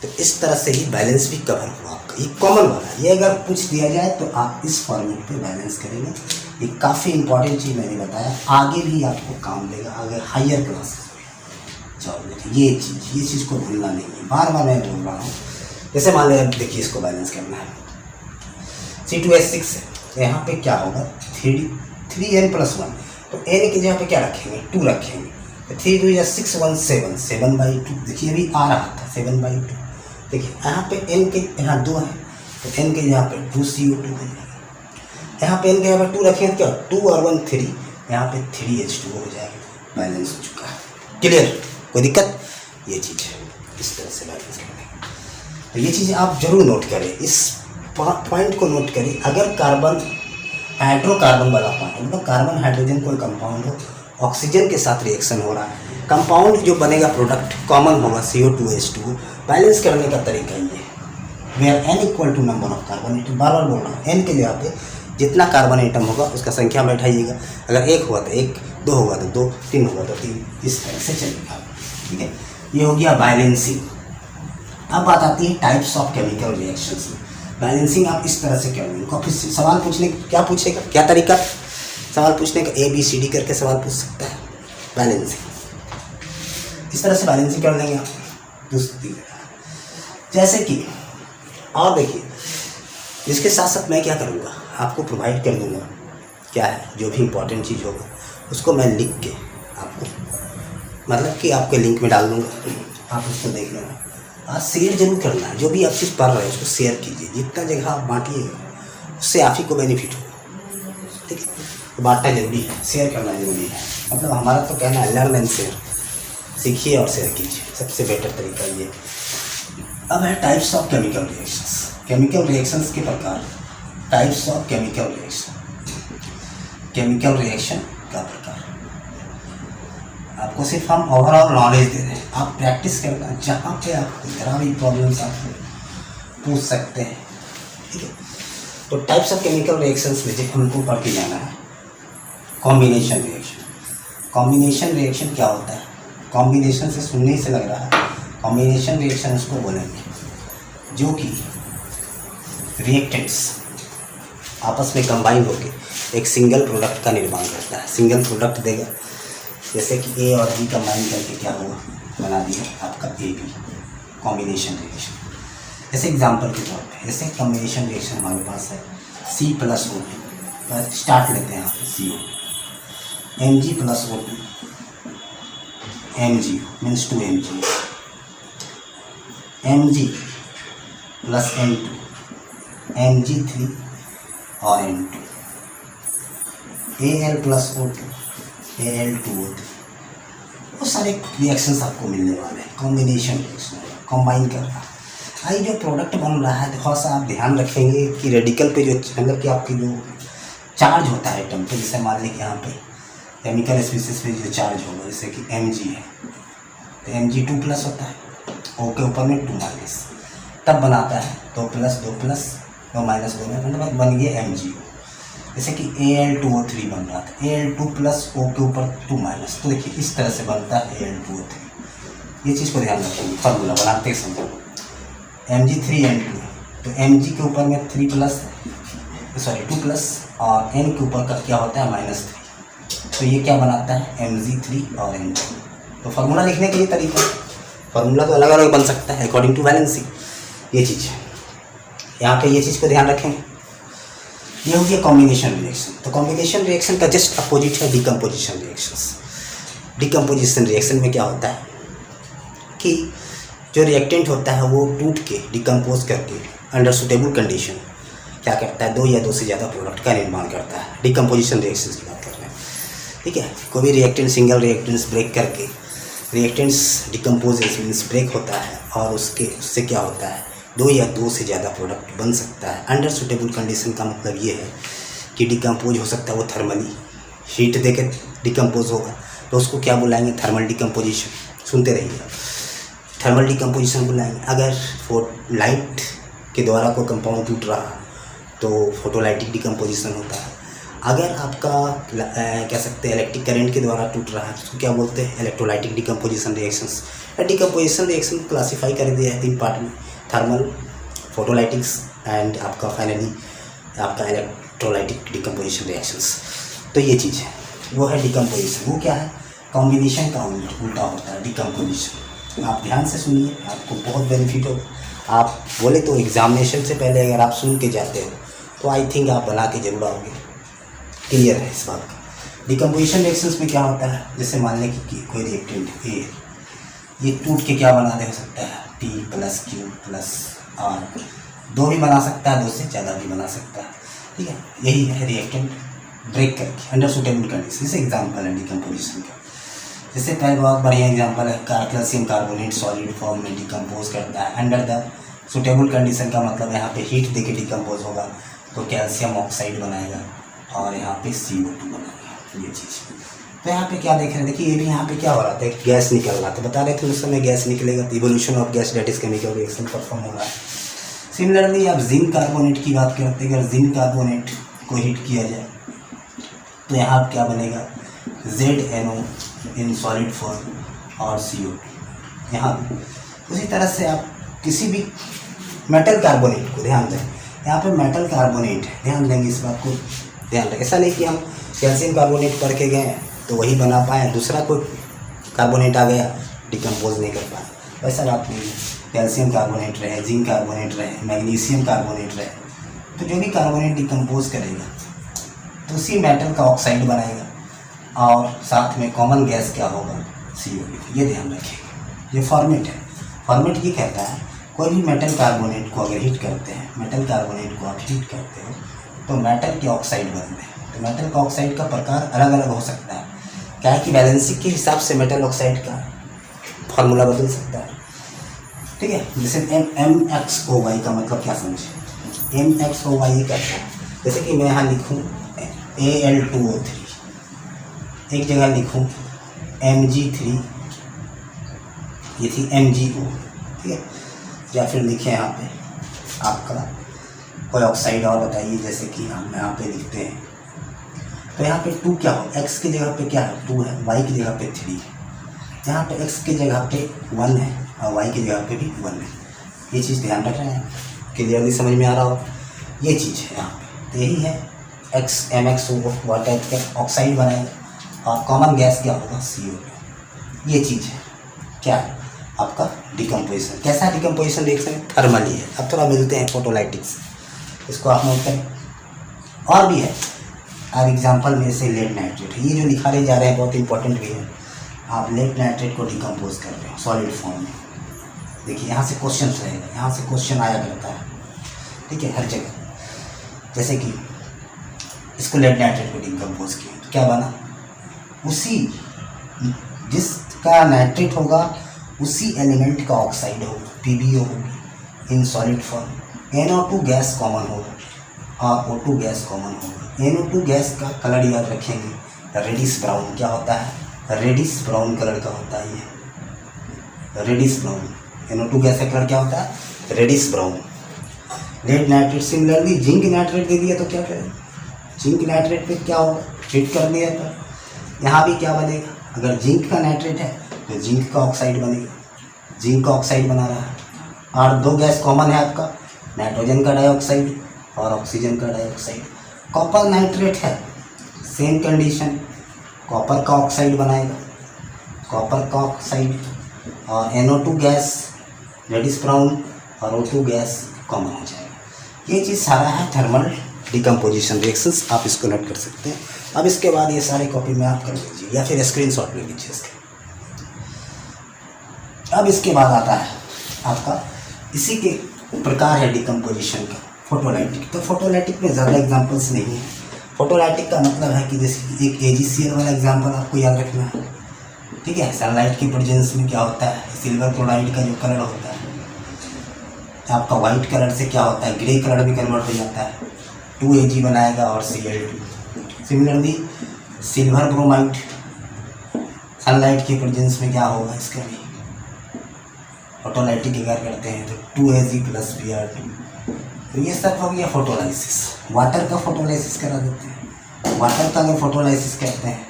तो इस तरह से ही बैलेंस भी कवर हुआ आपका, ये कॉमन वाला। ये अगर पूछ दिया जाए तो आप इस फॉर्मेट पे बैलेंस करेंगे। ये काफ़ी इंपॉर्टेंट चीज़ मैंने बताया, आगे भी आपको काम देगा अगर हायर क्लासेस में। चलो देखिए, ये चीज़ को भूलना नहीं है, बार बार मैं बोल रहा हूँ। जैसे मान लीजिए देखिए, इसको बैलेंस करना है, C2H6 है, तो यहाँ पे क्या होगा, 3n+1, तो n की जगह पे क्या रखेंगे, 2 रखेंगे, तो 3 2 6 1 7 7/2। देखिए अभी आ रहा था 7/2। देखिए यहाँ पे n के यहाँ 2 है, तो n के यहाँ पे 2 CO2 हो जाएगा। यहाँ पे n के यहाँ पे 2 रखेंगे, क्या 2 और 1 3, यहाँ पे 3 H2O हो जाएगा। बैलेंस हो चुका है। क्लियर? कोई दिक्कत? ये चीज़ है, इस तरह से बैलेंस करने। तो ये चीज़ आप जरूर नोट करें, इस पॉइंट को नोट करें। अगर कार्बन हाइड्रोकार्बन वाला पॉइंट, मतलब कार्बन हाइड्रोजन कोई कंपाउंड हो, ऑक्सीजन के साथ रिएक्शन हो रहा है, कंपाउंड जो बनेगा प्रोडक्ट कॉमन होगा CO2 H2O। बैलेंस करने का तरीका ये है, where n = number of carbon atom. बार बार बोल रहा हूँ, n के लिए पे जितना कार्बन एटम होगा उसका संख्या बैठाइएगा। अगर 1 हुआ तो 1, 2 होगा तो 2, 3 होगा तो 3, इस तरह से चलेगा। ठीक है, ये हो गया बैलेंसिंग। अब बात आती है टाइप्स ऑफ केमिकल रिएक्शंस में। बैलेंसिंग आप इस तरह से करेंगे। फिर सवाल पूछने क्या पूछेगा, क्या तरीका सवाल पूछने का, ABCD करके सवाल पूछ सकता है। बैलेंसिंग इस तरह से बैलेंसिंग कर लेंगे आप दूसरी, जैसे कि और देखिए, इसके साथ साथ मैं क्या करूँगा, आपको प्रोवाइड कर दूँगा क्या है, जो भी इम्पोर्टेंट चीज़ होगा उसको मैं लिख के आपको, मतलब कि आपके लिंक में डाल दूँगा, आप उसको देख लेना। और शेयर जरूर करना है, जो भी आप चीज़ पढ़ रहे हैं उसको शेयर कीजिए। जितना जगह आप बांटिएगा उससे आप ही को बेनिफिट होगा। ठीक है, तो बांटना जरूरी है, शेयर करना जरूरी है। मतलब हमारा तो कहना है लर्न एंड शेयर, सीखिए और शेयर कीजिए, सबसे बेटर तरीका ये। अब है types of chemical reactions. Chemical reactions के प्रकार, types of chemical reaction. Chemical reaction का प्रकार आपको सिर्फ हम ओवरऑल नॉलेज दे रहे हैं, आप प्रैक्टिस करना, जहाँ पे आपको इतना भी प्रॉब्लम्स आप पूछ सकते हैं। ठीक है, तो टाइप्स ऑफ केमिकल रिएक्शंस में जो हमको पढ़ के जाना है, कॉम्बिनेशन रिएक्शन। कॉम्बिनेशन रिएक्शन क्या होता है? कॉम्बिनेशन से सुनने से लग रहा है, कॉम्बिनेशन रिएक्शन उसको बोलेंगे जो कि रिएक्टेंट्स आपस में कंबाइन होकर एक सिंगल प्रोडक्ट का निर्माण करता है, सिंगल प्रोडक्ट देगा। जैसे कि A और B कंबाइन करके क्या होगा, बना दिया आपका AB, कॉम्बिनेशन रिएक्शन। जैसे एग्जांपल के तौर पे, जैसे कॉम्बिनेशन रिएक्शन हमारे पास है C+O2, स्टार्ट लेते हैं यहाँ पे CO, Mg+O2, Mg means 2Mg, Mg+N2, Mg3 और N2, Al+O2, Al2O2, बहुत सारे रिएक्शंस आपको मिलने वाले हैं। कॉम्बिनेशन रिएक्शन कंबाइन कर रहा है। आई जो प्रोडक्ट बन रहा है, थोड़ा सा आप ध्यान रखेंगे कि रेडिकल पे जो मतलब कि आपकी जो चार्ज होता है एटम पे, जैसे मान लीजिए यहाँ पे केमिकल स्पीसीज पे जो चार्ज होगा, जैसे कि Mg है तो Mg2+ होता है, O के ऊपर में 2-, तब बनाता है 2+, 2+, 2- 2 में मतलब बन गया MgO। जैसे कि Al2O3 बन रहा था, Al2+ O के ऊपर 2-, तो देखिए इस तरह से बनता है Al2O3। ये चीज़ को ध्यान रखेंगे, फार्मूला बनाते समय Mg3N2, तो Mg के ऊपर में 2+ और N के ऊपर का क्या होता है -3, तो ये क्या बनाता है Mg3 और N2। तो फार्मूला लिखने का ये तरीका, फार्मूला तो अलग अलग बन सकता है अकॉर्डिंग टू बैलेंसिंग। ये चीज़ है, यहाँ पे ये चीज़ को ध्यान रखेंगे। ये हो गया कॉम्बिनेशन रिएक्शन। तो कॉम्बिनेशन रिएक्शन का जस्ट अपोजिट है डिकम्पोजिशन रिएक्शंस। डिकम्पोजिशन रिएक्शन में क्या होता है कि जो रिएक्टेंट होता है वो टूट के डिकम्पोज करके अंडर सुटेबल कंडीशन क्या करता है, 2 या 2 से ज़्यादा प्रोडक्ट का निर्माण करता है। डिकम्पोजिशन रिएक्शन की बात कर रहे हैं। ठीक है, कोई भी रिएक्टेंट सिंगल रिएक्टेंट्स ब्रेक करके रिएक्टेंट्स डिकम्पोज मीन्स ब्रेक होता है और उससे क्या होता है 2 या 2 से ज़्यादा प्रोडक्ट बन सकता है। अंडर सुटेबल कंडीशन का मतलब ये है कि डिकम्पोज हो सकता है वो थर्मली हीट देकर डिकम्पोज होगा, तो उसको क्या बुलाएंगे, थर्मल डिकम्पोजिशन। सुनते रहिए, थर्मल डिकम्पोजिशन बुलाएंगे। अगर लाइट के द्वारा कोई कंपाउंड टूट रहा तो फोटोलाइटिक डिकम्पोजिशन होता है। अगर आपका कह सकते हैं इलेक्ट्रिक करंट के द्वारा टूट रहा है तो उसको क्या बोलते हैं, electrolytic decomposition reactions. Decomposition reaction classify कर दिया है 3 पार्ट में, थर्मल, फोटोलाइटिक्स एंड आपका फाइनली आपका इलेक्ट्रोलाइटिक डिकम्पोजिशन रिएक्शंस। तो ये चीज़ है, वो है डिकम्पोजिशन। वो क्या है, कॉम्बिनेशन का उल्टा होता है डिकम्पोजिशन। आप ध्यान से सुनिए, आपको बहुत बेनिफिट होगा। आप बोले तो एग्जामिनेशन से पहले अगर आप सुन के जाते हो तो आई थिंक आप बना के जरूर आओगे। क्लियर है इस बात का। डिकम्पोजिशन रिएक्शंस में क्या होता है, जैसे मान लें कि कोई रिएक्टेंट ए, ये टूट के क्या बना दे सकता है, P + Q + R, 2 भी बना सकता है, 2 से ज़्यादा भी बना सकता है। ठीक है, यही है रिएक्टेंट ब्रेक करके अंडर सुटेबल कंडीशन। जैसे एग्जाम्पल है डिकम्पोजिशन का, जैसे पहले बहुत बढ़िया एग्जाम्पल है, कैल्शियम कार्बोनेट सॉलिड फॉर्म में डिकम्पोज करता है अंडर द सुटेबल कंडीशन। का मतलब यहाँ पे हीट देके डिकम्पोज होगा तो कैल्शियम ऑक्साइड बनाएगा और यहाँ पे CO2 बनाएगा, ये चीज़। तो यहाँ पे क्या देख रहे हैं, देखिए ये भी यहाँ पे क्या हो रहा था, गैस निकल रहा था, बता रहे थे उस समय गैस निकलेगा तो evolution of gas that is chemical reaction perform हो रहा है। सिमिलरली आप जिंक कार्बोनेट की बात करते हैं, अगर जिंक कार्बोनेट को हीट किया जाए तो यहाँ क्या बनेगा, ZNO इन सॉलिड फॉर्म और CO2। यहाँ उसी तरह से आप किसी भी मेटल कार्बोनेट को ध्यान दें, यहाँ पे मेटल कार्बोनेट है, ध्यान देंगे इस बात को, ध्यान रखें। ऐसा नहीं कि हम कैल्शियम कार्बोनेट पढ़ के गए तो वही बना पाए, दूसरा कोई कार्बोनेट आ गया डिकम्पोज नहीं कर पाए, वैसा बात नहीं है। कैल्शियम कार्बोनेट रहे, जिंक कार्बोनेट रहे, मैग्नीशियम कार्बोनेट रहे, तो जो भी कार्बोनेट डिकम्पोज करेगा तो उसी मेटल का ऑक्साइड बनाएगा और साथ में कॉमन गैस क्या होगा, CO2। ये ध्यान रखिएगा, ये फॉर्मेट है। फॉर्मेट ये कहता है कोई भी मेटल कार्बोनेट को अगर हीट करते हैं, मेटल कार्बोनेट को आप हीट करते हो तो मेटल के ऑक्साइड बनते हैं। तो मेटल का ऑक्साइड का प्रकार अलग अलग हो सकता है, क्या है कि बैलेंसिंग के हिसाब से मेटल ऑक्साइड का फार्मूला बदल सकता है। ठीक है, जैसे MXOY का मतलब क्या समझे, MXOY ये कहता है, जैसे कि मैं यहाँ लिखूँ Al2O3, एक जगह लिखूँ Mg3, ये थी MgO, ठीक है, या फिर लिखे यहाँ पे आपका कोई ऑक्साइड और बताइए, जैसे कि हम यहाँ पे लिखते हैं तो यहाँ पे 2 क्या हो, x की जगह पे क्या है 2 है, y की जगह पे 3 है, यहाँ पे x की जगह पे 1 है और y की जगह पे भी 1 है। ये चीज़ ध्यान रख रहे हैं, क्लियरली समझ में आ रहा हो, ये चीज़ है यहाँ पे। तो यही है MXO वाटर का ऑक्साइड बनाएगा और कॉमन गैस क्या होगा, CO2। ये चीज़ है क्या है आपका डिकम्पोजिशन। कैसा डिकम्पोजिशन रिएक्शन, थर्मली है। अब थोड़ा मिलते हैं फोटोलाइटिक्स, इसको आप नोट करें। और भी है, अब एग्जांपल में से लेड नाइट्रेट है, ये जो लिखाने जा रहे हैं बहुत इंपॉर्टेंट भी है। आप लेड नाइट्रेट को डिकम्पोज कर रहे हो सॉलिड फॉर्म में, देखिए यहाँ से क्वेश्चन रहेगा, यहाँ से क्वेश्चन आया करता है, ठीक है, हर जगह। जैसे कि इसको लेड नाइट्रेट को डिकम्पोज किया तो क्या बना, उसी जिसका नाइट्रेट होगा उसी एलिमेंट का ऑक्साइड होगा, PbO होगी in solid form, NO2 gas common होगा और O2 गैस कॉमन होगा। NO2 गैस का कलर याद रखेंगे, रेडिश ब्राउन क्या होता है, रेडिश ब्राउन कलर का होता है ये, रेडिश ब्राउन। NO2 गैस का कलर क्या होता है, reddish brown. Lead nitrate similarly zinc nitrate दे दिया तो क्या करें, जिंक नाइट्रेट पे क्या होगा, हीट कर दिया तो यहाँ भी क्या बनेगा, अगर जिंक का नाइट्रेट है तो जिंक का ऑक्साइड बनेगा, जिंक का ऑक्साइड बना रहा है। और 2 गैस कॉमन है आपका, नाइट्रोजन का डाइऑक्साइड और ऑक्सीजन का डाइऑक्साइड। कॉपर नाइट्रेट है, सेम कंडीशन, कॉपर का ऑक्साइड बनाएगा, कॉपर का ऑक्साइड और NO2 गैस रेडिश ब्राउन और O2 गैस कॉमन हो जाएगा। ये चीज़ सारा है थर्मल डिकम्पोजिशन रिएक्शंस, आप इसको नोट कर सकते हैं। अब इसके बाद ये सारे कॉपी में आप कर लीजिए या फिर स्क्रीनशॉट ले लीजिए इसके। अब इसके बाद आता है आपका इसी के प्रकार है डिकम्पोजिशन का फोटोलाइटिक। तो फोटोलाइटिक में ज़्यादा एग्जांपल्स नहीं है। फोटोलाइटिक का मतलब है कि जैसे कि एक AgCl वाला एग्जांपल आपको याद रखना है, ठीक है। सनलाइट की प्रेजेंस में क्या होता है, सिल्वर क्लोराइड का जो कलर होता है आपका वाइट कलर से क्या होता है, ग्रे कलर में कन्वर्ट हो जाता है, 2Ag बनाएगा और Cl2। Similarly silver bromide sunlight के प्रेजेंस में क्या होगा इसका भी फोटोलाइटिक अगर करते हैं तो 2Ag + Br2। तो ये सब हो गया फोटोलाइसिस। वाटर का फोटोलाइसिस करा देते हैं। वाटर का अगर फोटोलाइसिस करते हैं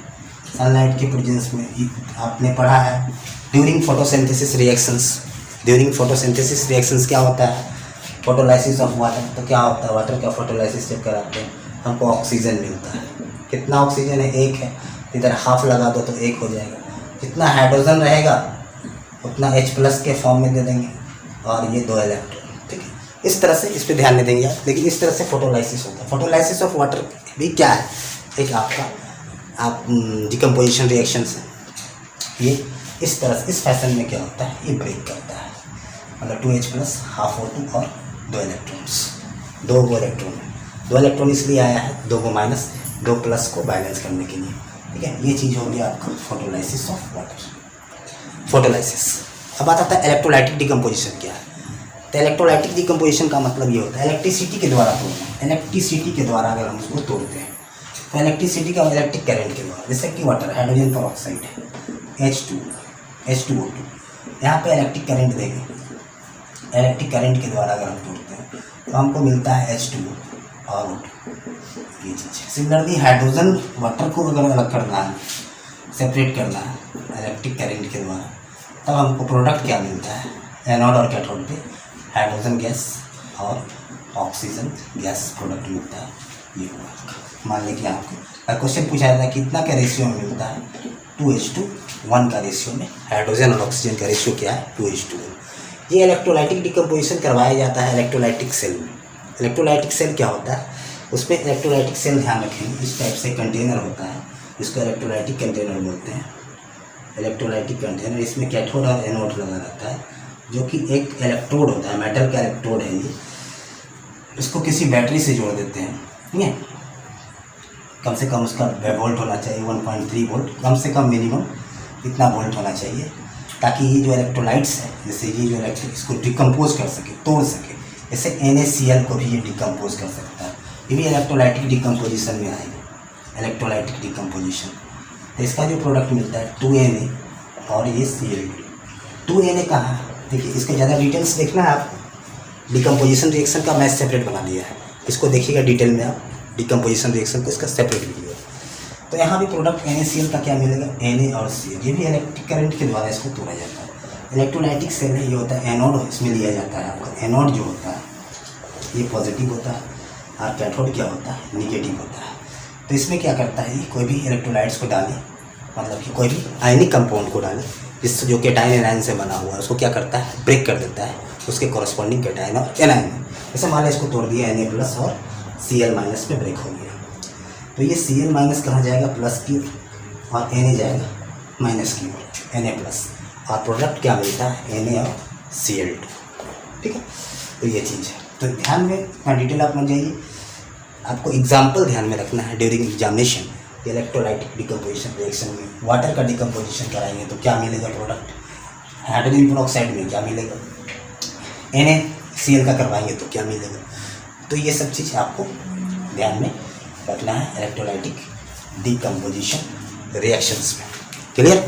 सनलाइट के प्रेजेंस में, आपने पढ़ा है during photosynthesis reactions. During photosynthesis reactions क्या होता है? Photolysis of water. तो क्या होता है? वाटर का फोटोलाइसिस जब कराते हैं हमको ऑक्सीजन मिलता है। कितना ऑक्सीजन है? 1 है। इधर हाफ लगा दो तो 1 हो जाएगा। जितना हाइड्रोजन रहेगा उतना H+ के फॉर्म में दे देंगे और ये 2 इलेक्ट्रॉन। ठीक है, इस तरह से इस पर ध्यान नहीं देंगे आप, लेकिन इस तरह से फोटोलाइसिस होता है। फोटोलाइसिस ऑफ वाटर भी क्या है? एक आप डिकम्पोजिशन रिएक्शंस है। ये इस तरह से इस फैशन में क्या होता है? ये ब्रेक करता है, मतलब 2H+ हाफ O2 और 2 इलेक्ट्रॉन्स। 2 इलेक्ट्रॉन है, 2 इलेक्ट्रॉन इसलिए आया है, 2 को माइनस 2+ को बैलेंस करने के लिए। ठीक है, ये चीज़ हो गया आपका फोटोलाइसिस ऑफ वाटर। फोटोलाइसिस। अब आता है इलेक्ट्रोलाइटिक डिकम्पोजिशन क्या है? तो इलेक्ट्रोलाइटिक डिकम्पोजिशन का मतलब ये होता है इलेक्ट्रिसिटी के द्वारा तोड़ना। इलेक्ट्रिसिटी के द्वारा अगर हम उसको तोड़ते हैं तो इलेक्ट्रिसिटी का इलेक्ट्रिक करंट के द्वारा, जैसे कि वाटर हाइड्रोजन पेरोक्साइड है H2O2, यहाँ पे इलेक्ट्रिक करंट देंगे। इलेक्ट्रिक करंट के द्वारा अगर हम तोड़ते हैं तो हमको मिलता है H2O और O2, ये चीज़ है। सिमिलरली हाइड्रोजन वाटर को अगर अलग करना है, सेपरेट करना है इलेक्ट्रिक करंट के द्वारा, तब हमको प्रोडक्ट क्या मिलता है? एनोड और कैथोड पे हाइड्रोजन गैस और ऑक्सीजन गैस प्रोडक्ट मिलता है। ये हुआ, मान लीजिए आपको क्वेश्चन पूछा जाता है कितना का रेशियो में मिलता है? 2:1 का रेशियो में हाइड्रोजन और ऑक्सीजन का रेशियो क्या है? 2:1। ये इलेक्ट्रोलाइटिक डिकम्पोजिशन करवाया जाता है इलेक्ट्रोलाइटिक सेल में। इलेक्ट्रोलाइटिक सेल क्या होता है? उसमें इलेक्ट्रोलाइटिक सेल ध्यान रखेंगे, इस टाइप से कंटेनर होता है, इसको इलेक्ट्रोलाइटिक कंटेनर बोलते हैं। इलेक्ट्रोलाइटिक कंटेनर, इसमें कैथोड और एनोड लगा रहता है, जो कि एक इलेक्ट्रोड होता है, मेटल का इलेक्ट्रोड है ये। इसको किसी बैटरी से जोड़ देते हैं, ठीक है। कम से कम उसका वोल्ट होना चाहिए 1.3 वोल्ट, कम से कम मिनिमम इतना वोल्ट होना चाहिए, ताकि ये जो इलेक्ट्रोलाइट्स है, जैसे ये जो इलेक्ट्रिक, इसको डिकम्पोज कर सके, तोड़ सके। जैसे NaCl को भी ये डिकम्पोज कर सकता है, ये भी इलेक्ट्रोलाइटिक डिकम्पोजिशन में आएगा, इलेक्ट्रोलाइटिक डिकम्पोजिशन। तो इसका जो प्रोडक्ट मिलता है 2Na और ये Cl2। 2Na कहाँ है? देखिए, इसके ज़्यादा डिटेल्स देखना है आपको। डिकम्पोजिशन रिएक्शन का मैं सेपरेट बना दिया है, इसको देखिएगा डिटेल में आप, डिकम्पोजिशन रिएक्शन को, इसका सेपरेट वीडियो। तो यहाँ भी प्रोडक्ट NaCl का क्या मिलेगा? Na और Cl। ये भी इलेक्ट्रिक करंट के द्वारा इसको तोड़ा जाता है। इलेक्ट्रोलाइटिक सेल है, ये होता है एनोड, इसमें लिया जाता है आपका एनोड जो होता है ये पॉजिटिव होता है, और कैथोड क्या होता है? निगेटिव होता है। तो इसमें क्या करता है, ये कोई भी इलेक्ट्रोलाइट्स को डालें, मतलब कि कोई भी आयनिक कंपाउंड को डालें जिससे जो कैटायन एनायन से बना हुआ है, उसको क्या करता है? ब्रेक कर देता है उसके कॉरस्पॉन्डिंग कैटायन और एनायन में। जैसे मान लिया इसको तोड़ दिया Na+ और Cl- में ब्रेक हो गया, तो ये Cl- कहाँ जाएगा? प्लस की ओर, और Na जाएगा माइनस की ओर, Na+, और प्रोडक्ट क्या मिलता है? Na और Cl2। ठीक है, तो ये चीज़ है। तो ध्यान में इतना डिटेल आप मत जाइए, आपको एग्जाम्पल ध्यान में रखना है during examination. Electrolytic decomposition reaction में वाटर का डिकम्पोजिशन कराएंगे तो क्या मिलेगा प्रोडक्ट? हाइड्रोजन पेरोक्साइड में क्या मिलेगा? NaCl का करवाएंगे तो क्या मिलेगा? तो ये सब चीज़ आपको ध्यान में रखना है इलेक्ट्रोलाइटिक डिकम्पोजिशन रिएक्शंस में। क्लियर?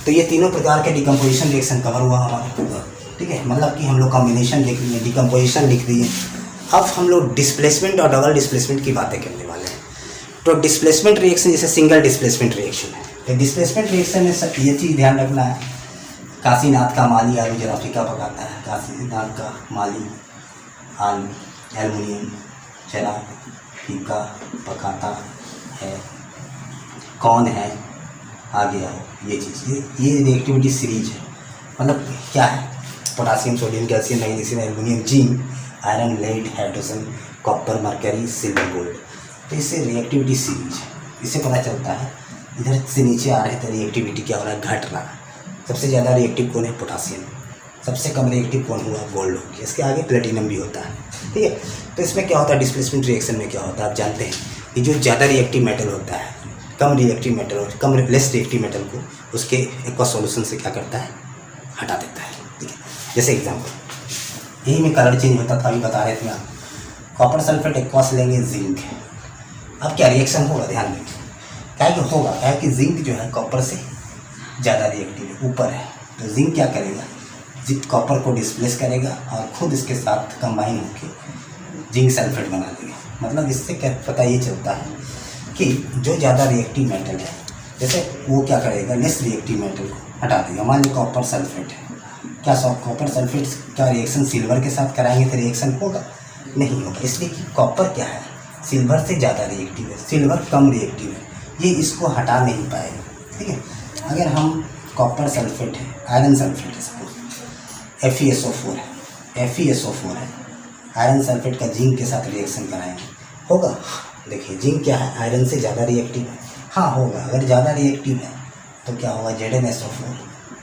तो ये तीनों प्रकार के डिकम्पोजिशन रिएक्शन कवर हुआ हमारा। ठीक है, मतलब कि हम लोग कॉम्बिनेशन लिख लिए, डिकम्पोजिशन लिख दिए। अब हम लोग डिस्प्लेसमेंट और डबल डिस्प्लेसमेंट की बातें करने वाले हैं। तो डिस्प्लेसमेंट रिएक्शन जैसे सिंगल डिस्प्लेसमेंट रिएक्शन है, तो डिस्प्लेसमेंट रिएक्शन में सब ये चीज़ ध्यान रखना है। काशीनाथ का माली आलू जरा फीका पकाता है, काशीनाथ का माली आलू एल्युमिनियम जरा फीका पकाता है, कौन है? आगे आओ। ये चीज़, ये रिएक्टिविटी सीरीज है। मतलब क्या है? Potassium, sodium, calcium, magnesium, aluminium, zinc, iron, lead, hydrogen, copper, mercury, silver, gold. तो इससे रिएक्टिविटी सीरीज है। इससे पता चलता है इधर से नीचे आ रहे हैं तो रिएक्टिविटी क्या हो रहा है? घट रहा है। सबसे ज़्यादा रिएक्टिव कौन है? पोटासियम। सबसे कम रिएक्टिव कौन हुआ? गोल्ड हो गया। इसके आगे प्लेटिनम भी होता है। ठीक है, तो इसमें क्या होता है? डिस्प्लेसमेंट रिएक्शन में क्या होता है आप जानते हैं कि जो ज़्यादा रिएक्टिव मेटल होता है, कम रिएक्टिव मेटल और कम लेस रिएक्टिव मेटल को उसके एक्वा सॉल्यूशन से क्या करता है? हटा देता है। ठीक है, जैसे एग्जाम्पल यही में कलर चेंज होता था, अभी बता रहे थे आप। कॉपर सल्फेट एक्वास लेंगे जिंक, अब क्या रिएक्शन होगा? ध्यान देंगे क्या कि होगा, क्या कि जिंक जो है कॉपर से ज़्यादा रिएक्टिव है, ऊपर है, तो जिंक क्या करेगा, जिंक कॉपर को डिस्प्लेस करेगा और खुद इसके साथ कंबाइन होकर जिंक सल्फेट बना देगा। मतलब इससे क्या पता ये चलता है कि जो ज़्यादा रिएक्टिव मेटल है, जैसे वो क्या करेगा, लेस रिएक्टिव मेटल को हटा देगा। मान लो कॉपर सल्फेट है, क्या कॉपर सल्फेट का रिएक्शन सिल्वर के साथ कराएंगे तो रिएक्शन होगा? नहीं होगा, इसलिए कि कॉपर क्या है, सिल्वर से ज़्यादा रिएक्टिव है, सिल्वर कम रिएक्टिव है, ये इसको हटा नहीं पाएगा। ठीक है, अगर हम कॉपर सल्फेट है, आयरन सल्फेट है, सपोज FeSO4 है, FeSO4 है, आयरन सल्फेट का जिंक के साथ रिएक्शन कराएंगे, होगा? देखिए जिंक क्या है, आयरन से ज़्यादा रिएक्टिव है, हाँ होगा। अगर ज़्यादा रिएक्टिव है तो क्या होगा, ZnSO4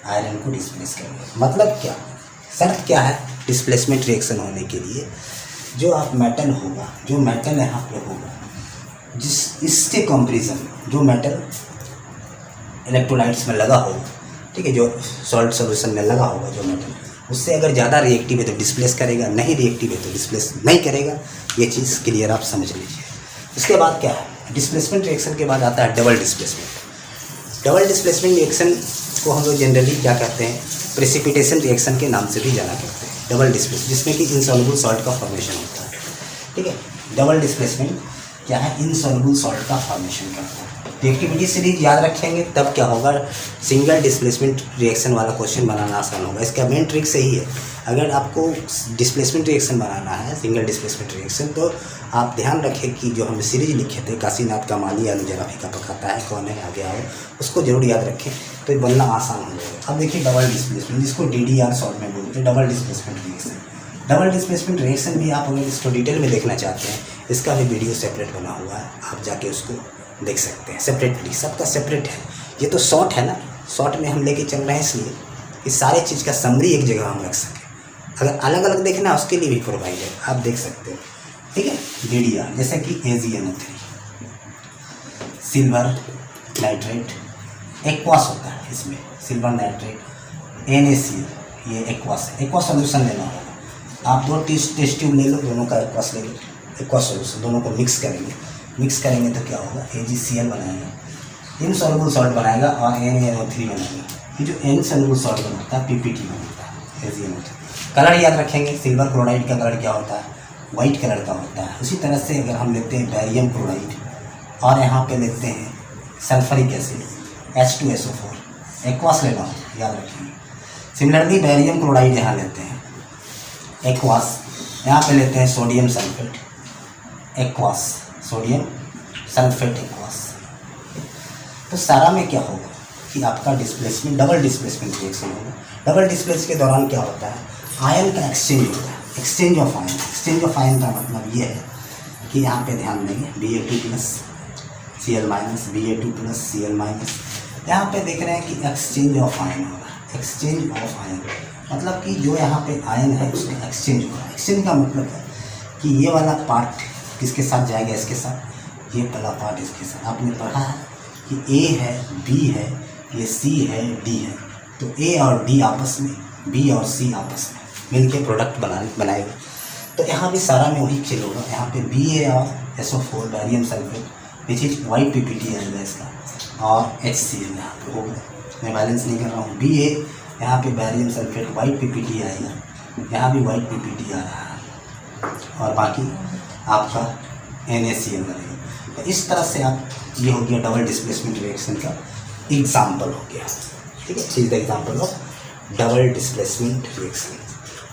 आयरन को डिस्प्लेस करेंगे। मतलब क्या, शर्त क्या है डिस्प्लेसमेंट रिएक्शन होने के लिए, जो आप मेटल होगा, जो मेटल यहाँ पे होगा, जिस इसके कंपेरिजन जो मेटल इलेक्ट्रोलाइट्स में लगा होगा, ठीक है, जो सॉल्ट सोल्यूशन में लगा होगा जो मेटल, उससे अगर ज़्यादा रिएक्टिव है तो डिस्प्लेस करेगा, नहीं रिएक्टिव है तो डिस्प्लेस नहीं करेगा। ये चीज़ क्लियर आप समझ लीजिए। उसके बाद क्या है, डिस्प्लेसमेंट रिएक्शन के बाद आता है double displacement. Double displacement reaction को हम लोग जनरली क्या कहते हैं, प्रेसिपिटेशन रिएक्शन के नाम से भी जाना करते हैं। डबल डिस्प्लेस, जिसमें कि इनसॉल्युबल सॉल्ट का फॉर्मेशन होता है। ठीक है, डबल डिस्प्लेसमेंट क्या है, इनसॉल्युबल सॉल्ट का फॉर्मेशन करता है। रिएक्टिविटी सीरीज याद रखेंगे तब क्या होगा, सिंगल डिस्प्लेसमेंट रिएक्शन वाला क्वेश्चन बनाना आसान होगा। इसका मेन ट्रिक सही है, अगर आपको डिस्प्लेसमेंट रिएक्शन बनाना है, सिंगल डिस्प्लेसमेंट रिएक्शन, तो आप ध्यान रखें कि जो हम सीरीज लिखे थे, काशीनाथ का माली आलू जरा फीका पकाता है, कौन है आगे आओ, उसको जरूर याद रखें तो बनना आसान हो जाएगा। अब देखिए डबल डिस्प्लेसमेंट, जिसको DDR शॉर्ट में बोलते हैं, double displacement reaction. Double displacement reaction भी आप अगर इसको डिटेल में देखना चाहते हैं, इसका भी वीडियो सेपरेट बना हुआ है, आप जाके उसको देख सकते हैं सेपरेटली, सबका सेपरेट है। ये तो शॉर्ट है ना, शॉर्ट में हम लेके चल रहे हैं, इसलिए इस सारे चीज़ का समरी एक जगह हम रख सकें। अगर अलग अलग देखना है उसके लिए भी प्रोवाइड है, आप देख सकते हैं। ठीक है, DDR जैसे कि AgNO3, सिल्वर नाइट्रेट, एक्वास होता है इसमें, सिल्वर नाइट्रेट, NaCl, ये एक्वास है, एक्वा सोल्यूशन लेना होगा। आप 2 टेस्ट ट्यूब ले लो, दोनों का एक्वास ले लो, एक्वा सोल्यूशन, दोनों को मिक्स करेंगे। मिक्स करेंगे तो क्या होगा, AgCl बनाएगा, इनसॉल्युबल सॉल्ट बनाएगा और NaNO3 बनाएगा। ये जो इनसॉल्युबल सॉल्ट बनाता है PPT बनता है, AgNO3। कलर याद रखेंगे, सिल्वर क्लोराइड का कलर क्या होता है, वाइट कलर का होता है। उसी तरह से अगर हम लेते हैं बैरियम क्लोराइड और यहाँ पे लेते हैं सल्फरिक एसिड H2SO4, एक्वास लेना हो, याद रखेंगे। सिमिलरली बैरियम क्लोराइड यहाँ लेते हैं, एक्वास, यहाँ पे लेते हैं sodium sulphate, aqueous, sodium sulphate, aqueous. तो सारा में क्या होगा कि आपका डिस्प्लेसमेंट, डबल डिस्प्लेसमेंट रिएक्शन होगा। डबल डिस्प्लेस के दौरान क्या होता है, आयन का एक्सचेंज होता है, exchange of ion. Exchange of ion का मतलब ये है कि यहाँ पे ध्यान देंगे, Ba2+ Cl-, Ba2+ Cl-। यहाँ पे देख रहे हैं कि एक्सचेंज ऑफ आयन होगा। एक्सचेंज ऑफ आयन मतलब कि जो यहाँ पे आयन है उसका एक्सचेंज होगा। एक्सचेंज का मतलब है कि ये वाला पार्ट किसके साथ जाएगा, इसके साथ, ये वाला पार्ट इसके साथ। आपने पढ़ा है कि A है, B है, ये C है, D है, तो A और D आपस में, B और C आपस में मिलके प्रोडक्ट बनाएगा। तो यहाँ भी सारा में वही खेल होगा। यहाँ पे BaSO4 barium sulphate which is white PPT आएगा इसका, और HCl यहाँ पे होगा। मैं बैलेंस नहीं कर रहा हूँ, BA यहाँ पे बैरियम सल्फेट वाइट PPT आएगा, यहाँ भी वाइट PPT आ रहा है, और बाकी आपका NaCl बनेगा। तो इस तरह से आप, ये हो गया डबल डिस्प्लेसमेंट रिएक्शन का एग्जाम्पल हो गया। ठीक है, is the example of double displacement reaction.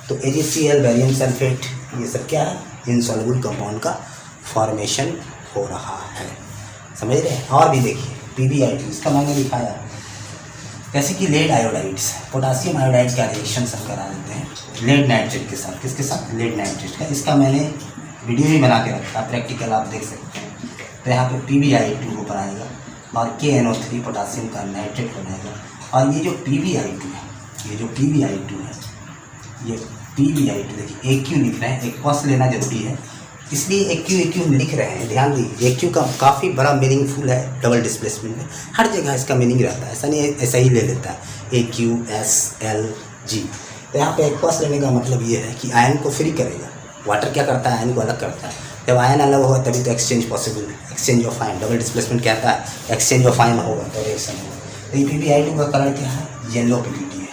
तो AgCl, बैरियम सल्फेट, ये सब क्या है, इनसॉल्युबल कंपाउंड का फॉर्मेशन हो रहा है, समझ रहे हैं। और भी देखिए PbI2, इसका मैंने दिखाया जैसे कि लेड आयोडाइड्स, पोटासियम आयोडाइड का रिएक्शन सब करा देते हैं लेड नाइट्रेट के साथ। किसके साथ, लेड नाइट्रेट का। इसका मैंने वीडियो भी बना के रखा, प्रैक्टिकल आप देख सकते हैं। तो यहाँ पे PbI2 ऊपर आएगा और KNO3 पोटासियम का नाइट्रेट बनाएगा। और ये जो PbI2 है, ये जो PbI2 है, ये PbI2 देखिए AQ लिख रहे हैं, एक्वास लेना जरूरी है, इसलिए AQ लिख रहे हैं। ध्यान दीजिए, AQ का काफ़ी बड़ा मीनिंगफुल है डबल डिस्प्लेसमेंट में, हर जगह इसका मीनिंग रहता है, ऐसा नहीं ऐसा ही ले लेता है AQSLG। तो यहाँ पे एक्वास लेने का मतलब ये है कि आयन को फ्री करेगा। वाटर क्या करता है, आयन को अलग करता है। जब आयन अलग होगा तभी तो एक्सचेंज पॉसिबल है, exchange of ion. Double displacement कहता है एक्सचेंज ऑफ आयन होगा तो रिएक्शन होगा। तो ये PbI2 का कलर क्या है, येलो PbT है।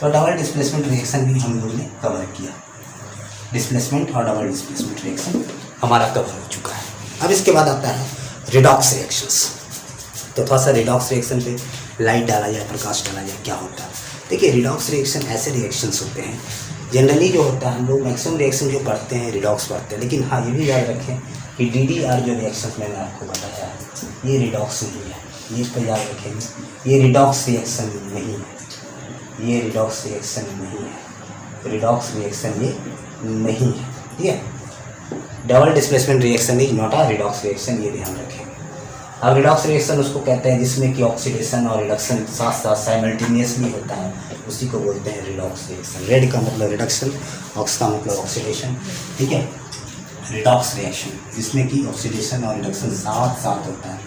तो डबल डिस्प्लेसमेंट रिएक्शन भी हम लोग ने कवर किया, डिस्प्लेसमेंट और डबल डिस्प्लेसमेंट रिएक्शन हमारा कवर हो चुका है। अब इसके बाद आता है रिडॉक्स रिएक्शंस। तो थोड़ा सा रिडॉक्स रिएक्शन पे लाइट डाला जाए, प्रकाश डाला जाए, क्या होता है। देखिए रिडॉक्स रिएक्शन ऐसे रिएक्शंस होते हैं, जनरली जो होता है हम लोग मैक्सिमम रिएक्शन जो पढ़ते हैं रिडॉक्स पढ़ते हैं, लेकिन हाँ ये भी याद रखें कि DDR जो रिएक्शन मैंने आपको बताया है ये रिडॉक्स नहीं है, ये इस पर याद रखेंगे, ये रिडॉक्स रिएक्शन नहीं है, ये रिडॉक्स रिएक्शन नहीं है, रिडॉक्स रिएक्शन ये नहीं है, ठीक है। Double displacement reaction is not a redox reaction, ये ध्यान रखें। अब रिडॉक्स रिएक्शन उसको कहते हैं जिसमें कि ऑक्सीडेशन और रिडक्शन साथ साथ साइमल्टेनियसली होता है, उसी को बोलते हैं रिडॉक्स रिएक्शन। रेड का मतलब रिडक्शन, ऑक्स का मतलब ऑक्सीडेशन, ठीक है। रिडॉक्स रिएक्शन जिसमें कि ऑक्सीडेशन और रिडक्शन साथ साथ होता है।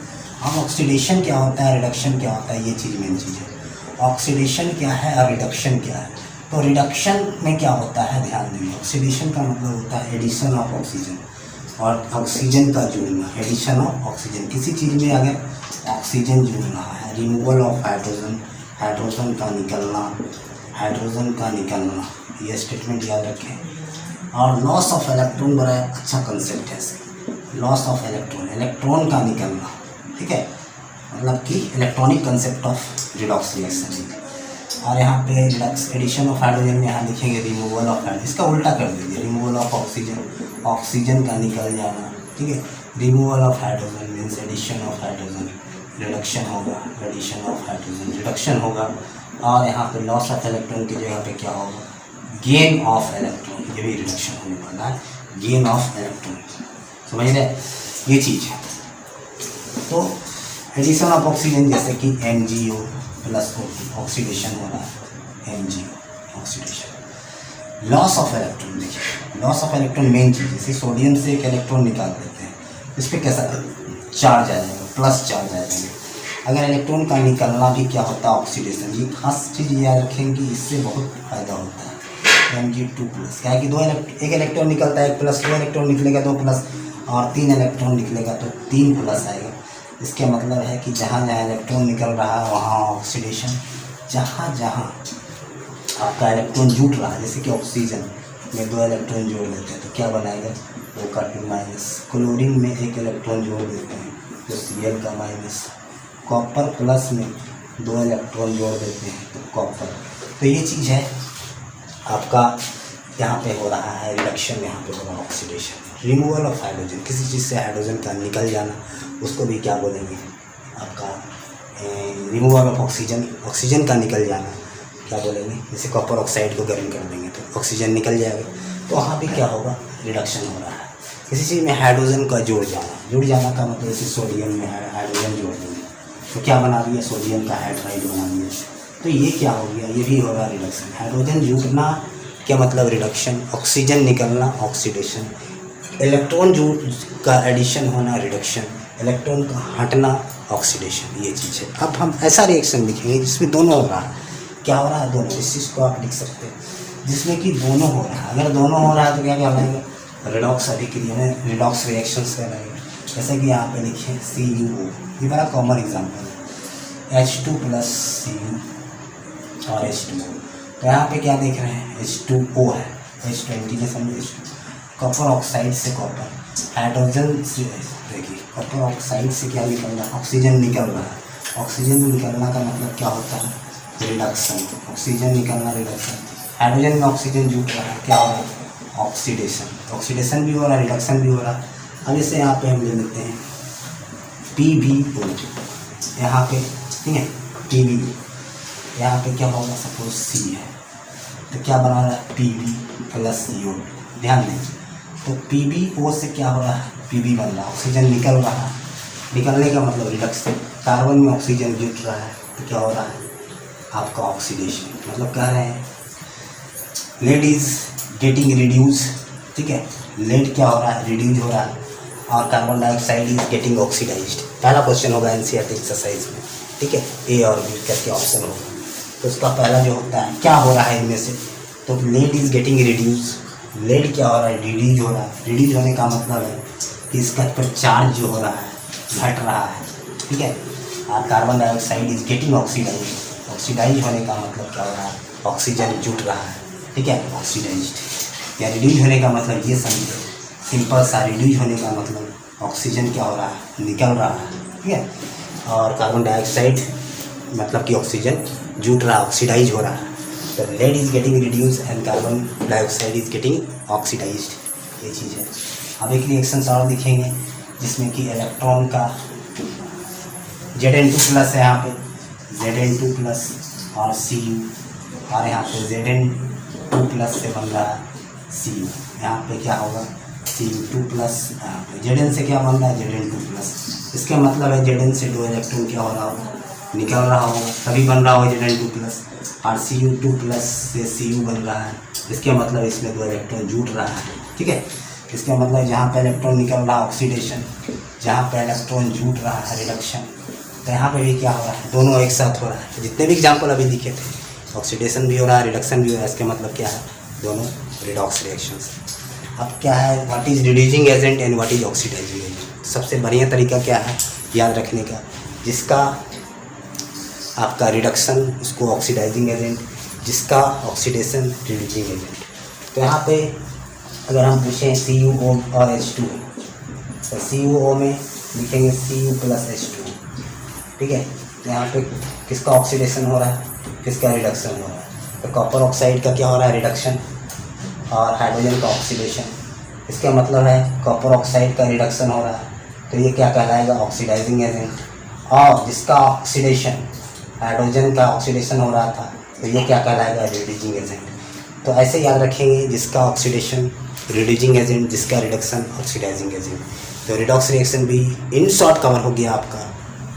अब ऑक्सीडेशन क्या होता है, रिडक्शन क्या होता है, ये चीज़ मेन चीज़ है। ऑक्सीडेशन क्या है और रिडक्शन क्या है। तो रिडक्शन में क्या होता है ध्यान देंगे, ऑक्सीडेशन का मतलब होता है एडिशन ऑफ ऑक्सीजन और ऑक्सीजन का जुड़ना, एडिशन ऑफ ऑक्सीजन। किसी चीज़ में अगर ऑक्सीजन जुड़ रहा है, रिमूवल ऑफ हाइड्रोजन, हाइड्रोजन का निकलना, हाइड्रोजन का निकलना, ये स्टेटमेंट याद रखें। और लॉस ऑफ इलेक्ट्रॉन बड़ा अच्छा कंसेप्ट है, लॉस ऑफ इलेक्ट्रॉन, इलेक्ट्रॉन का निकलना, ठीक है, मतलब कि electronic concept of redox reaction. और यहाँ पे रिडक्स एडिशन ऑफ हाइड्रोजन में यहाँ लिखेंगे रिमूवल ऑफ हाइड्रोजन, इसका उल्टा कर दीजिए, रिमूवल ऑफ ऑक्सीजन, ऑक्सीजन का निकल जाना, ठीक है। Removal of hydrogen means addition of hydrogen, reduction होगा, एडिशन ऑफ हाइड्रोजन रिडक्शन होगा। और यहाँ पे लॉस ऑफ इलेक्ट्रॉन की जगह पे क्या होगा, गेन ऑफ इलेक्ट्रॉन, ये भी रिडक्शन होने वाला है, गेन ऑफ इलेक्ट्रॉन, समझ रहे, ये चीज़ है। तो एडिशन ऑफ ऑक्सीजन जैसे कि MgO प्लस O2 ऑक्सीडेशन हो रहा है, MgO oxidation. Loss of electron, देखिए लॉस ऑफ इलेक्ट्रॉन मेन चीज़, जैसे सोडियम से एक इलेक्ट्रॉन निकाल देते हैं, इस पर कैसा चार्ज आ जाएगा, प्लस चार्ज आ जाएंगे। अगर इलेक्ट्रॉन का निकलना भी क्या होता है, ऑक्सीडेशन। ये खास चीज़ याद रखेंगे, इससे बहुत फायदा होता है। Mg2 प्लस, क्या है कि एक इलेक्ट्रॉन निकलता है, एक प्लस, 2 इलेक्ट्रॉन निकलेगा 2 प्लस, और 3 इलेक्ट्रॉन निकलेगा तो 3 प्लस आएगा। इसका मतलब है कि जहाँ जहाँ इलेक्ट्रॉन निकल रहा है वहाँ ऑक्सीडेशन, जहाँ जहाँ आपका इलेक्ट्रॉन जुट रहा है, जैसे कि ऑक्सीजन में 2 इलेक्ट्रॉन जोड़ देते हैं तो क्या बनाएगा, 2 का 2 माइनस। क्लोरीन में 1 इलेक्ट्रॉन जोड़ देते हैं तो Cl का माइनस। कॉपर प्लस में 2 इलेक्ट्रॉन जोड़ देते हैं तो कॉपर। तो ये चीज़ है आपका, यहाँ पे हो रहा है रिडक्शन, यहाँ पे हो रहा है ऑक्सीडेशन। रिमूवल ऑफ हाइड्रोजन, किसी चीज़ से हाइड्रोजन का निकल जाना, उसको भी क्या बोलेंगे आपका, रिमूवल ऑफ ऑक्सीजन, ऑक्सीजन का निकल जाना क्या बोलेंगे, जैसे कॉपर ऑक्साइड को गर्म कर देंगे तो ऑक्सीजन निकल जाएगा, तो वहाँ पे क्या होगा, रिडक्शन हो रहा है। किसी चीज़ में हाइड्रोजन का जुड़ जाना का मतलब जैसे सोडियम में हाइड्रोजन जोड़ देंगे तो क्या बना दिया, सोडियम का हाइड्राइड बना दिया, तो ये क्या हो गया, ये भी हो रहा है रिडक्शन। हाइड्रोजन जुड़ना क्या मतलब रिडक्शन, ऑक्सीजन निकलना ऑक्सीडेशन, इलेक्ट्रॉन का एडिशन होना रिडक्शन, इलेक्ट्रॉन का हटना ऑक्सीडेशन, ये चीज़ है। अब हम ऐसा रिएक्शन लिखेंगे जिसमें दोनों हो रहा है, क्या हो रहा है, दोनों। इस चीज़ को आप लिख सकते हैं जिसमें कि दोनों हो रहा है। अगर दोनों हो रहा है तो क्या कहलाएगा, रिडॉक्स अभिक्रिया में रिडॉक्स रिएक्शंस कहलाएगा। जैसे कि यहाँ पे लिखिए CuO, ये बड़ा कॉमन एग्जाम्पल है, H2 प्लस Cu और H2O। तो यहाँ पे क्या देख रहे हैं, H2O है, H20 में समझिए, कॉपर ऑक्साइड से कॉपर, हाइड्रोजन से, देखिए कॉपर ऑक्साइड से क्या निकल रहा है, ऑक्सीजन निकल रहा है। ऑक्सीजन निकलना का मतलब क्या होता है, रिडक्शन, ऑक्सीजन निकलना रिडक्शन। हाइड्रोजन में ऑक्सीजन जुड़ रहा है, क्या हो रहा है, ऑक्सीडेशन, ऑक्सीडेशन भी हो रहा है, रिडक्शन भी हो रहा है। अब इसे यहाँ पे हम ले लेते हैं PbO, यहाँ पे ठीक है, PbO, यहाँ पे क्या होगा, सपोज C है तो क्या बना रहा है, Pb प्लस CO, ध्यान दें। तो PbO से क्या हो रहा है, Pb बन रहा है, ऑक्सीजन निकल रहा है, निकलने का मतलब रिडक्शन। कार्बन में ऑक्सीजन जुट रहा है तो क्या हो रहा है आपका ऑक्सीडेशन, मतलब कह रहे हैं लेड इज गेटिंग रिड्यूस, ठीक है, लेड क्या हो रहा है, रिड्यूज हो रहा है, और carbon dioxide is getting oxidised. पहला क्वेश्चन होगा NCERT एक्सरसाइज में, ठीक है, A और B करके ऑप्शन होगा। तो उसका पहला जो होता है, क्या हो रहा है इनमें से, तो lead is getting reduce, lead क्या हो रहा है, रिड्यूज हो रहा है। रिड्यूज होने का मतलब है कि इसका पर चार्ज जो हो रहा है घट रहा है, ठीक है, और carbon dioxide is getting oxidise. Oxidise होने का मतलब क्या हो रहा है, ऑक्सीजन जुट रहा है, ठीक है, ऑक्सीडाइज्ड। या रिड्यूज होने का मतलब ये समझो, सिंपल सा, रिड्यूज होने का मतलब ऑक्सीजन क्या हो रहा है, निकल रहा है, ठीक है। और कार्बन डाइऑक्साइड मतलब कि ऑक्सीजन जुट रहा, ऑक्सीडाइज हो रहा है। तो lead is getting reduce and carbon dioxide is getting oxidised, ये चीज़ है। अब एक रिएक्शन और दिखेंगे जिसमें कि इलेक्ट्रॉन का Zn2+ है यहाँ पे, Zn2+ और Cu, और यहाँ पे Zn2+ से बन रहा है Cu। यहाँ पे क्या होगा, Cu2+, यहाँ पे Zn से क्या बन रहा है, Zn2+। इसका मतलब है Zn से 2 इलेक्ट्रॉन क्या हो रहा होगा, निकल रहा होगा, तभी बन रहा होगा Zn2+। और Cu2+ से Cu बन रहा है, इसका मतलब इसमें 2 इलेक्ट्रॉन जुट रहा है, ठीक है। इसका मतलब जहाँ पे इलेक्ट्रॉन निकल रहा है ऑक्सीडेशन, जहाँ पे इलेक्ट्रॉन जुट रहा है रिडक्शन। तो यहाँ पे भी क्या हो रहा है, दोनों एक साथ हो रहा है। जितने भी एग्जाम्पल अभी दिखे थे, ऑक्सीडेशन भी हो रहा है, रिडक्शन भी हो रहा है, इसका मतलब क्या है, दोनों रिडॉक्स रिएक्शंस। अब क्या है, what is reducing agent and what is oxidising agent. सबसे बढ़िया तरीका क्या है याद रखने का, जिसका आपका रिडक्शन उसको ऑक्सीडाइजिंग एजेंट, जिसका ऑक्सीडेशन रिड्यूसिंग एजेंट। तो यहाँ पे अगर हम पूछें CuO और H2, तो CuO में लिखेंगे Cu+H2, ठीक है। तो यहाँ पे किसका ऑक्सीडेशन हो रहा है, किसका रिडक्शन हो रहा है। तो कॉपर ऑक्साइड का क्या हो रहा है, रिडक्शन, और हाइड्रोजन का ऑक्सीडेशन। इसका मतलब है कॉपर ऑक्साइड का रिडक्शन हो रहा है, तो ये क्या कहलाएगा, ऑक्सीडाइजिंग एजेंट। और जिसका ऑक्सीडेशन, हाइड्रोजन का ऑक्सीडेशन हो रहा था, तो ये क्या कहलाएगा, रिड्यूसिंग एजेंट। तो ऐसे याद रखेंगे, जिसका ऑक्सीडेशन रिड्यूसिंग एजेंट, जिसका रिडक्शन ऑक्सीडाइजिंग एजेंट। तो रिडॉक्स रिएक्शन भी इन शॉर्ट कवर हो गया आपका,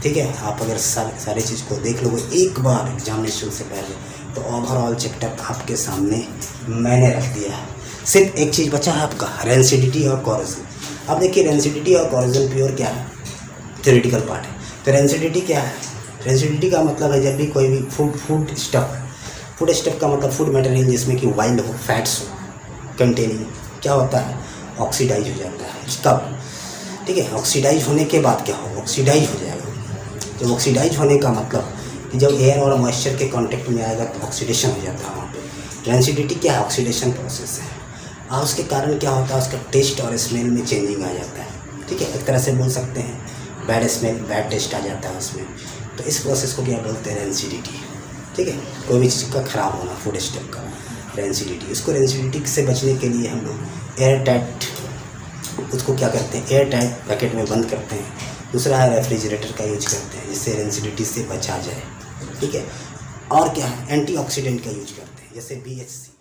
ठीक है। आप अगर सारे चीज़ को देख लोगे एक बार एग्जामिनेशन से पहले, तो ओवरऑल चैप्टर आपके सामने मैंने रख दिया है। सिर्फ एक चीज़ बचा है आपका, रेंसिडिटी और कोरोजन। अब देखिए रेंसिडिटी और कोरोजन प्योर क्या है, थ्योरेटिकल पार्ट है। तो रेंसिडिटी क्या है, रेंसिडिटी का मतलब है जब भी कोई भी फूड स्टफ का मतलब फूड मटेरियल जिसमें कि वाइल्ड हो, फैट्स हो कंटेनिंग, क्या होता है, ऑक्सीडाइज हो जाता है। कब, ठीक है, ऑक्सीडाइज होने के बाद क्या होगा, ऑक्सीडाइज हो जाएगा। जब ऑक्सीडाइज होने का मतलब कि जब एयर और मॉइस्चर के कांटेक्ट में आएगा तो ऑक्सीडेशन हो जाता है वहाँ पे। रेंसिडिटी क्या है, ऑक्सीडेशन प्रोसेस है, और उसके कारण क्या होता है, उसका टेस्ट और स्मेल में चेंजिंग आ जाता है, ठीक है। एक तरह से बोल सकते हैं बैड स्मेल, बैड टेस्ट आ जाता है उसमें। तो इस प्रोसेस को क्या बोलते हैं, रेंसिडिटी, ठीक है। कोई भी चीज़ का ख़राब होना, फूड स्टफ का, रेंसिडिटी। इसको रेंसिडिटी से बचने के लिए हम लोग एयर टाइट, उसको क्या करते हैं, एयर टाइट पैकेट में बंद करते हैं। दूसरा है रेफ्रिजरेटर का यूज करते हैं, जिससे रेंसिडिटी से बचा जाए, ठीक है। और क्या है, एंटीऑक्सीडेंट का यूज करते हैं, जैसे BHC।